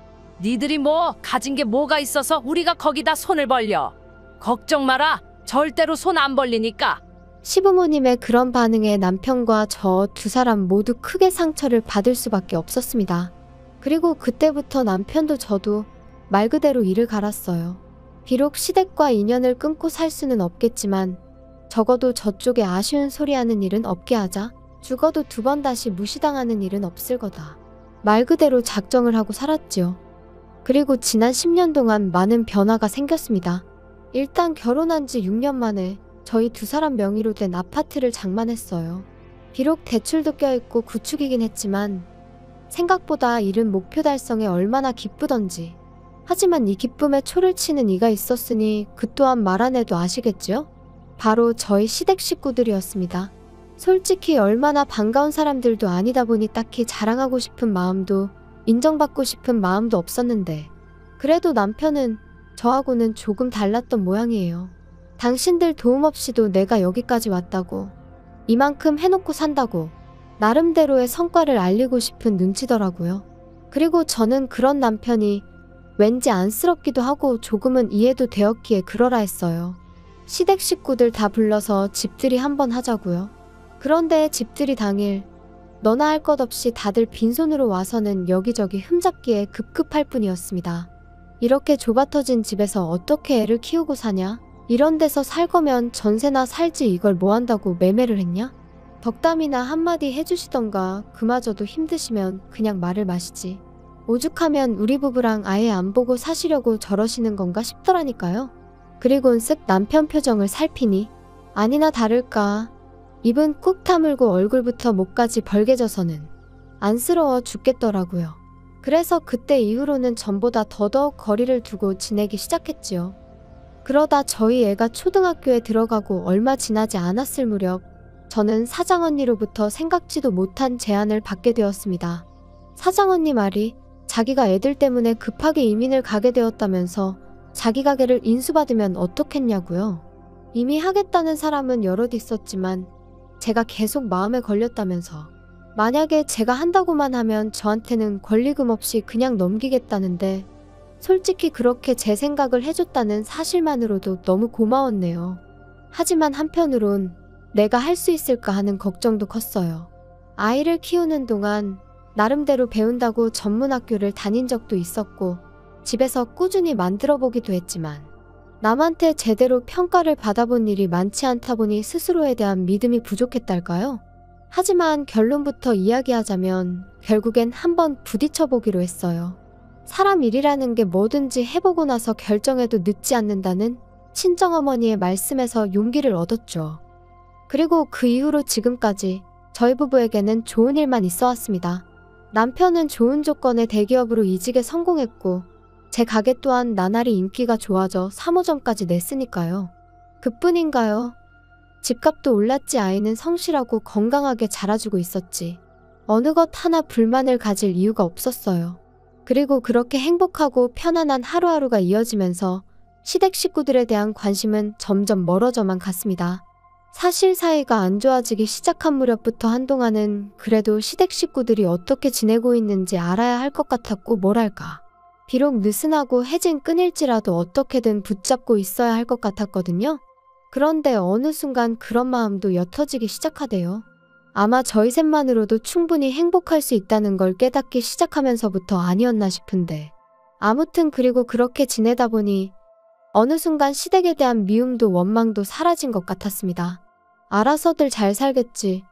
니들이 뭐 가진 게 뭐가 있어서 우리가 거기다 손을 벌려. 걱정 마라. 절대로 손 안 벌리니까. 시부모님의 그런 반응에 남편과 저 두 사람 모두 크게 상처를 받을 수밖에 없었습니다. 그리고 그때부터 남편도 저도 말 그대로 이를 갈았어요. 비록 시댁과 인연을 끊고 살 수는 없겠지만 적어도 저쪽에 아쉬운 소리하는 일은 없게 하자. 죽어도 두 번 다시 무시당하는 일은 없을 거다. 말 그대로 작정을 하고 살았지요. 그리고 지난 10년 동안 많은 변화가 생겼습니다. 일단 결혼한 지 6년 만에 저희 두 사람 명의로 된 아파트를 장만했어요. 비록 대출도 껴있고 구축이긴 했지만 생각보다 이른 목표 달성에 얼마나 기쁘던지. 하지만 이 기쁨에 초를 치는 이가 있었으니 그 또한 말 안 해도 아시겠죠? 바로 저희 시댁 식구들이었습니다. 솔직히 얼마나 반가운 사람들도 아니다 보니 딱히 자랑하고 싶은 마음도 인정받고 싶은 마음도 없었는데 그래도 남편은 저하고는 조금 달랐던 모양이에요. 당신들 도움 없이도 내가 여기까지 왔다고, 이만큼 해놓고 산다고 나름대로의 성과를 알리고 싶은 눈치더라고요. 그리고 저는 그런 남편이 왠지 안쓰럽기도 하고 조금은 이해도 되었기에 그러라 했어요. 시댁 식구들 다 불러서 집들이 한번 하자고요. 그런데 집들이 당일 너나 할 것 없이 다들 빈손으로 와서는 여기저기 흠잡기에 급급할 뿐이었습니다. 이렇게 좁아터진 집에서 어떻게 애를 키우고 사냐? 이런 데서 살 거면 전세나 살지 이걸 뭐 한다고 매매를 했냐? 덕담이나 한마디 해주시던가 그마저도 힘드시면 그냥 말을 마시지. 오죽하면 우리 부부랑 아예 안 보고 사시려고 저러시는 건가 싶더라니까요. 그리곤 쓱 남편 표정을 살피니 아니나 다를까 입은 꾹 다물고 얼굴부터 목까지 벌개져서는 안쓰러워 죽겠더라고요. 그래서 그때 이후로는 전보다 더더욱 거리를 두고 지내기 시작했지요. 그러다 저희 애가 초등학교에 들어가고 얼마 지나지 않았을 무렵 저는 사장언니로부터 생각지도 못한 제안을 받게 되었습니다. 사장언니 말이 자기가 애들 때문에 급하게 이민을 가게 되었다면서 자기 가게를 인수받으면 어떻겠냐고요. 이미 하겠다는 사람은 여럿 있었지만 제가 계속 마음에 걸렸다면서 만약에 제가 한다고만 하면 저한테는 권리금 없이 그냥 넘기겠다는데 솔직히 그렇게 제 생각을 해줬다는 사실만으로도 너무 고마웠네요. 하지만 한편으론 내가 할 수 있을까 하는 걱정도 컸어요. 아이를 키우는 동안 나름대로 배운다고 전문학교를 다닌 적도 있었고 집에서 꾸준히 만들어 보기도 했지만 남한테 제대로 평가를 받아본 일이 많지 않다 보니 스스로에 대한 믿음이 부족했달까요? 하지만 결론부터 이야기하자면 결국엔 한번 부딪혀 보기로 했어요. 사람 일이라는 게 뭐든지 해보고 나서 결정해도 늦지 않는다는 친정어머니의 말씀에서 용기를 얻었죠. 그리고 그 이후로 지금까지 저희 부부에게는 좋은 일만 있어 왔습니다. 남편은 좋은 조건의 대기업으로 이직에 성공했고 제 가게 또한 나날이 인기가 좋아져 3호점까지 냈으니까요. 그뿐인가요? 집값도 올랐지 아이는 성실하고 건강하게 자라주고 있었지. 어느 것 하나 불만을 가질 이유가 없었어요. 그리고 그렇게 행복하고 편안한 하루하루가 이어지면서 시댁 식구들에 대한 관심은 점점 멀어져만 갔습니다. 사실 사이가 안 좋아지기 시작한 무렵부터 한동안은 그래도 시댁 식구들이 어떻게 지내고 있는지 알아야 할 것 같았고 뭐랄까. 비록 느슨하고 해진 끈일지라도 어떻게든 붙잡고 있어야 할 것 같았거든요. 그런데 어느 순간 그런 마음도 옅어지기 시작하대요. 아마 저희 셋만으로도 충분히 행복할 수 있다는 걸 깨닫기 시작하면서부터 아니었나 싶은데. 아무튼 그리고 그렇게 지내다 보니 어느 순간 시댁에 대한 미움도 원망도 사라진 것 같았습니다. 알아서들 잘 살겠지.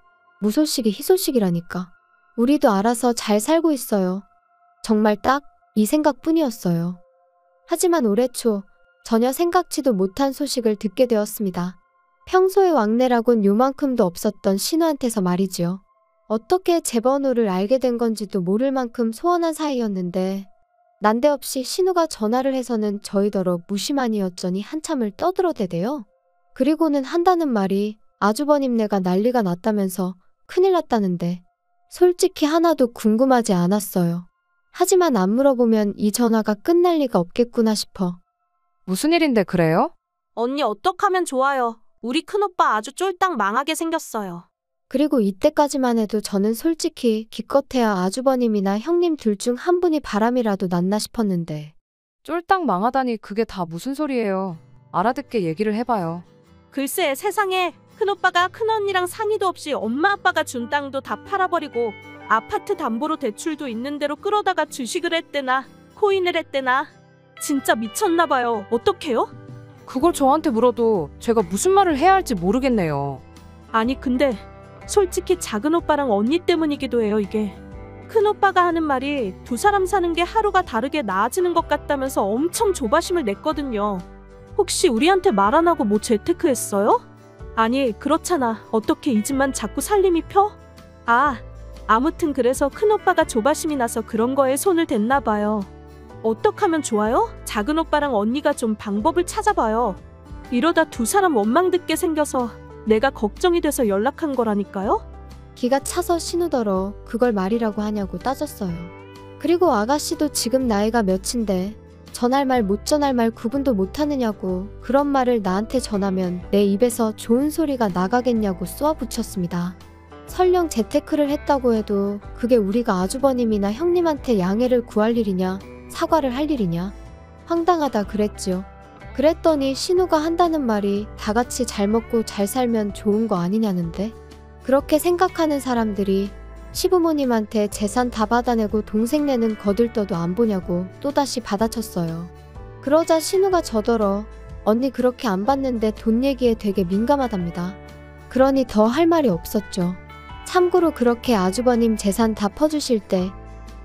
무소식이 희소식이라니까. 우리도 알아서 잘 살고 있어요. 정말 딱 이 생각뿐이었어요. 하지만 올해 초 전혀 생각지도 못한 소식을 듣게 되었습니다. 평소에 왕래라곤 요만큼도 없었던 신우한테서 말이지요. 어떻게 제 번호를 알게 된 건지도 모를 만큼 소원한 사이였는데 난데없이 신우가 전화를 해서는 저희더러 무심하니였더니 한참을 떠들어대대요. 그리고는 한다는 말이 아주버님네가 난리가 났다면서 큰일 났다는데 솔직히 하나도 궁금하지 않았어요. 하지만 안 물어보면 이 전화가 끝날 리가 없겠구나 싶어. 무슨 일인데 그래요? 언니 어떡하면 좋아요. 우리 큰오빠 아주 쫄딱 망하게 생겼어요. 그리고 이때까지만 해도 저는 솔직히 기껏해야 아주버님이나 형님 둘 중 한 분이 바람이라도 났나 싶었는데. 쫄딱 망하다니 그게 다 무슨 소리예요. 알아듣게 얘기를 해봐요. 글쎄 세상에 큰오빠가 큰언니랑 상의도 없이 엄마 아빠가 준 땅도 다 팔아버리고 아파트 담보로 대출도 있는 대로 끌어다가 주식을 했대나 코인을 했대나 진짜 미쳤나봐요. 어떡해요? 그걸 저한테 물어도 제가 무슨 말을 해야 할지 모르겠네요. 아니 근데 솔직히 작은 오빠랑 언니 때문이기도 해요 이게. 큰오빠가 하는 말이 두 사람 사는 게 하루가 다르게 나아지는 것 같다면서 엄청 조바심을 냈거든요. 혹시 우리한테 말 안 하고 뭐 재테크했어요? 아니 그렇잖아. 어떻게 이 집만 자꾸 살림이 펴? 아무튼 그래서 큰오빠가 조바심이 나서 그런 거에 손을 댔나 봐요. 어떡하면 좋아요? 작은 오빠랑 언니가 좀 방법을 찾아봐요. 이러다 두 사람 원망 듣게 생겨서 내가 걱정이 돼서 연락한 거라니까요? 기가 차서 신우더러 그걸 말이라고 하냐고 따졌어요. 그리고 아가씨도 지금 나이가 몇인데 전할 말 못 전할 말 구분도 못하느냐고 그런 말을 나한테 전하면 내 입에서 좋은 소리가 나가겠냐고 쏘아붙였습니다. 설령 재테크를 했다고 해도 그게 우리가 아주버님이나 형님한테 양해를 구할 일이냐 사과를 할 일이냐 황당하다 그랬지요. 그랬더니 신우가 한다는 말이 다 같이 잘 먹고 잘 살면 좋은 거 아니냐는데 그렇게 생각하는 사람들이 시부모님한테 재산 다 받아내고 동생네는 거들떠도 안 보냐고 또다시 받아쳤어요. 그러자 신우가 저더러 언니 그렇게 안 받는데 돈 얘기에 되게 민감하답니다. 그러니 더 할 말이 없었죠. 참고로 그렇게 아주버님 재산 다 퍼주실 때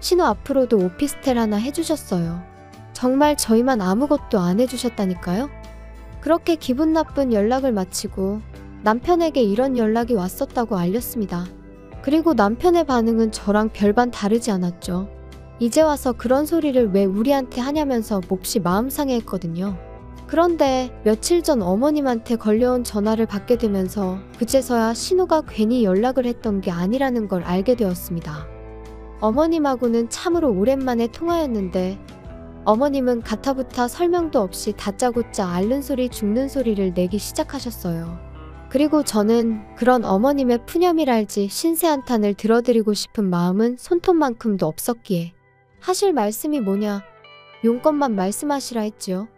신우 앞으로도 오피스텔 하나 해주셨어요. 정말 저희만 아무것도 안 해주셨다니까요. 그렇게 기분 나쁜 연락을 마치고 남편에게 이런 연락이 왔었다고 알렸습니다. 그리고 남편의 반응은 저랑 별반 다르지 않았죠. 이제 와서 그런 소리를 왜 우리한테 하냐면서 몹시 마음 상해했거든요. 그런데 며칠 전 어머님한테 걸려온 전화를 받게 되면서 그제서야 신우가 괜히 연락을 했던 게 아니라는 걸 알게 되었습니다. 어머님하고는 참으로 오랜만에 통화였는데 어머님은 가타부타 설명도 없이 다짜고짜 앓는 소리 죽는 소리를 내기 시작하셨어요. 그리고 저는 그런 어머님의 푸념이랄지 신세한탄을 들어드리고 싶은 마음은 손톱만큼도 없었기에 하실 말씀이 뭐냐 용건만 말씀하시라 했지요.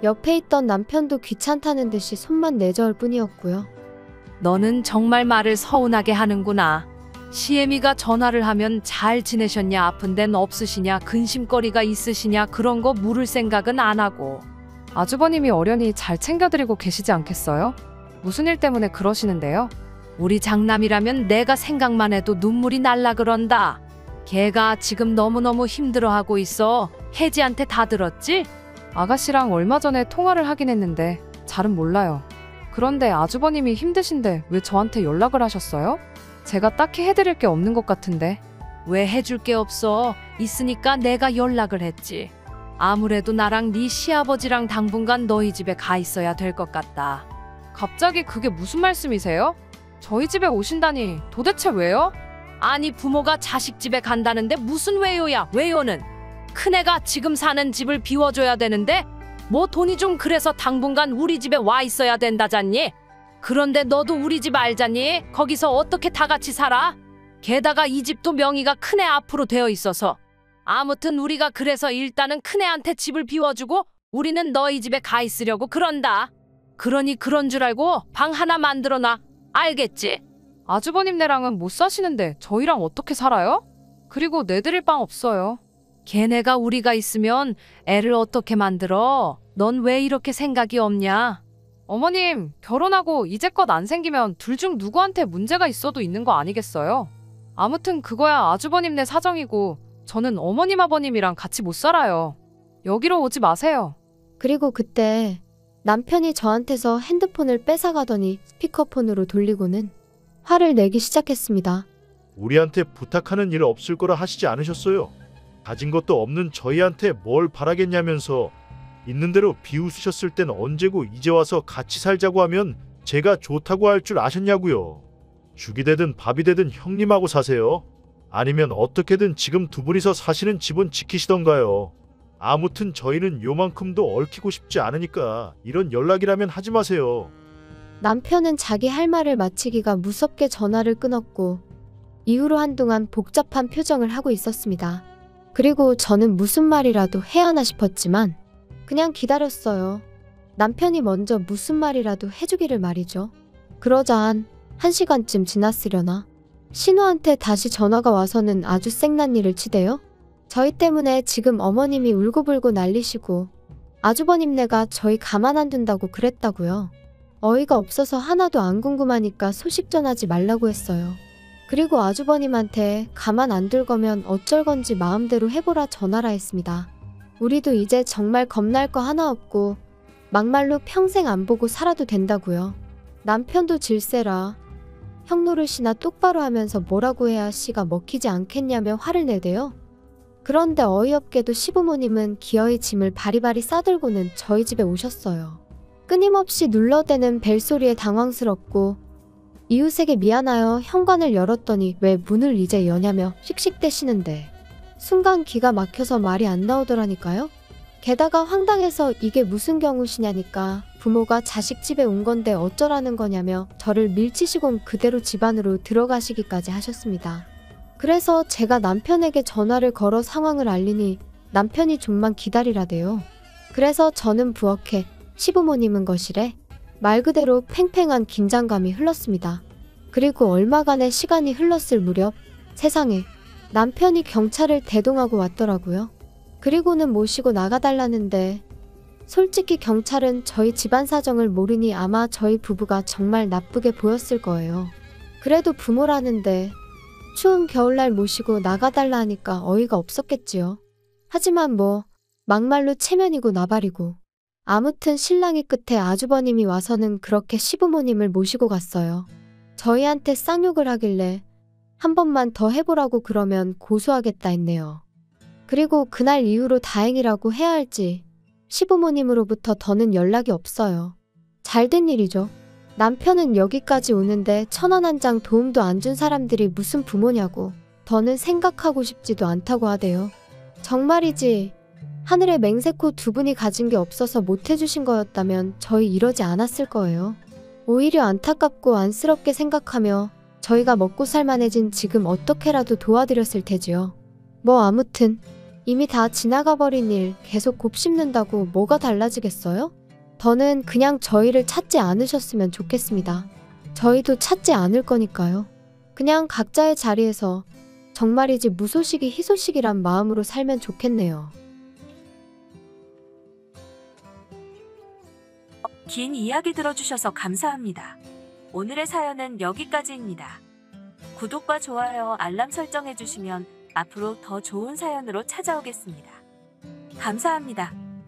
옆에 있던 남편도 귀찮다는 듯이 손만 내저을 뿐이었고요. 너는 정말 말을 서운하게 하는구나. 시애미가 전화를 하면 잘 지내셨냐, 아픈 데는 없으시냐, 근심거리가 있으시냐 그런 거 물을 생각은 안 하고. 아주버님이 어련히 잘 챙겨드리고 계시지 않겠어요? 무슨 일 때문에 그러시는데요? 우리 장남이라면 내가 생각만 해도 눈물이 날라 그런다. 걔가 지금 너무너무 힘들어하고 있어. 혜지한테 다 들었지? 아가씨랑 얼마 전에 통화를 하긴 했는데 잘은 몰라요. 그런데 아주버님이 힘드신데 왜 저한테 연락을 하셨어요? 제가 딱히 해드릴 게 없는 것 같은데. 왜 해줄 게 없어? 있으니까 내가 연락을 했지. 아무래도 나랑 네 시아버지랑 당분간 너희 집에 가 있어야 될 것 같다. 갑자기 그게 무슨 말씀이세요? 저희 집에 오신다니 도대체 왜요? 아니 부모가 자식 집에 간다는데 무슨 왜요야? 왜요는 큰애가 지금 사는 집을 비워줘야 되는데 뭐 돈이 좀 그래서 당분간 우리 집에 와 있어야 된다잖니? 그런데 너도 우리 집 알잖니? 거기서 어떻게 다 같이 살아? 게다가 이 집도 명의가 큰애 앞으로 되어 있어서. 아무튼 우리가 그래서 일단은 큰애한테 집을 비워주고 우리는 너희 집에 가 있으려고 그런다. 그러니 그런 줄 알고 방 하나 만들어놔. 알겠지? 아주버님네랑은 못 사시는데 저희랑 어떻게 살아요? 그리고 내드릴 방 없어요. 걔네가 우리가 있으면 애를 어떻게 만들어? 넌 왜 이렇게 생각이 없냐? 어머님, 결혼하고 이제껏 안 생기면 둘 중 누구한테 문제가 있어도 있는 거 아니겠어요? 아무튼 그거야 아주버님네 사정이고 저는 어머님 아버님이랑 같이 못 살아요. 여기로 오지 마세요. 그리고 그때 남편이 저한테서 핸드폰을 뺏어가더니 스피커폰으로 돌리고는 화를 내기 시작했습니다. 우리한테 부탁하는 일 없을 거라 하시지 않으셨어요? 가진 것도 없는 저희한테 뭘 바라겠냐면서 있는 대로 비웃으셨을 땐 언제고 이제 와서 같이 살자고 하면 제가 좋다고 할 줄 아셨냐고요. 죽이 되든 밥이 되든 형님하고 사세요. 아니면 어떻게든 지금 두 분이서 사시는 집은 지키시던가요. 아무튼 저희는 요만큼도 얽히고 싶지 않으니까 이런 연락이라면 하지 마세요. 남편은 자기 할 말을 마치기가 무섭게 전화를 끊었고 이후로 한동안 복잡한 표정을 하고 있었습니다. 그리고 저는 무슨 말이라도 해야 하나 싶었지만 그냥 기다렸어요. 남편이 먼저 무슨 말이라도 해주기를 말이죠. 그러자 한 1시간쯤 지났으려나 신우한테 다시 전화가 와서는 아주 생난리를 치대요. 저희 때문에 지금 어머님이 울고불고 난리시고 아주버님네가 저희 가만 안 둔다고 그랬다고요. 어이가 없어서 하나도 안 궁금하니까 소식 전하지 말라고 했어요. 그리고 아주버님한테 가만 안 둘 거면 어쩔 건지 마음대로 해보라 전하라 했습니다. 우리도 이제 정말 겁날 거 하나 없고 막말로 평생 안 보고 살아도 된다고요. 남편도 질세라 형 노릇이나 똑바로 하면서 뭐라고 해야 씨가 먹히지 않겠냐며 화를 내대요. 그런데 어이없게도 시부모님은 기어이 짐을 바리바리 싸들고는 저희 집에 오셨어요. 끊임없이 눌러대는 벨소리에 당황스럽고 이웃에게 미안하여 현관을 열었더니 왜 문을 이제 여냐며 씩씩대시는데 순간 기가 막혀서 말이 안 나오더라니까요. 게다가 황당해서 이게 무슨 경우시냐니까 부모가 자식 집에 온 건데 어쩌라는 거냐며 저를 밀치시곤 그대로 집 안으로 들어가시기까지 하셨습니다. 그래서 제가 남편에게 전화를 걸어 상황을 알리니 남편이 좀만 기다리라대요. 그래서 저는 부엌에 시부모님은 거실에 말 그대로 팽팽한 긴장감이 흘렀습니다. 그리고 얼마간의 시간이 흘렀을 무렵 세상에 남편이 경찰을 대동하고 왔더라고요. 그리고는 모시고 나가달라는데 솔직히 경찰은 저희 집안 사정을 모르니 아마 저희 부부가 정말 나쁘게 보였을 거예요. 그래도 부모라는데 추운 겨울날 모시고 나가달라 하니까 어이가 없었겠지요. 하지만 뭐 막말로 체면이고 나발이고 아무튼 신랑이 끝에 아주버님이 와서는 그렇게 시부모님을 모시고 갔어요. 저희한테 쌍욕을 하길래 한 번만 더 해보라고 그러면 고소하겠다 했네요. 그리고 그날 이후로 다행이라고 해야 할지 시부모님으로부터 더는 연락이 없어요. 잘된 일이죠. 남편은 여기까지 오는데 1,000원 한 장 도움도 안 준 사람들이 무슨 부모냐고 더는 생각하고 싶지도 않다고 하대요. 정말이지 하늘에 맹세코 두 분이 가진 게 없어서 못 해주신 거였다면 저희 이러지 않았을 거예요. 오히려 안타깝고 안쓰럽게 생각하며 저희가 먹고 살만해진 지금 어떻게라도 도와드렸을 테지요. 뭐 아무튼 이미 다 지나가 버린 일 계속 곱씹는다고 뭐가 달라지겠어요? 더는 그냥 저희를 찾지 않으셨으면 좋겠습니다. 저희도 찾지 않을 거니까요. 그냥 각자의 자리에서 정말이지 무소식이 희소식이란 마음으로 살면 좋겠네요. 긴 이야기 들어주셔서 감사합니다. 오늘의 사연은 여기까지입니다. 구독과 좋아요, 알람 설정해주시면 앞으로 더 좋은 사연으로 찾아오겠습니다. 감사합니다.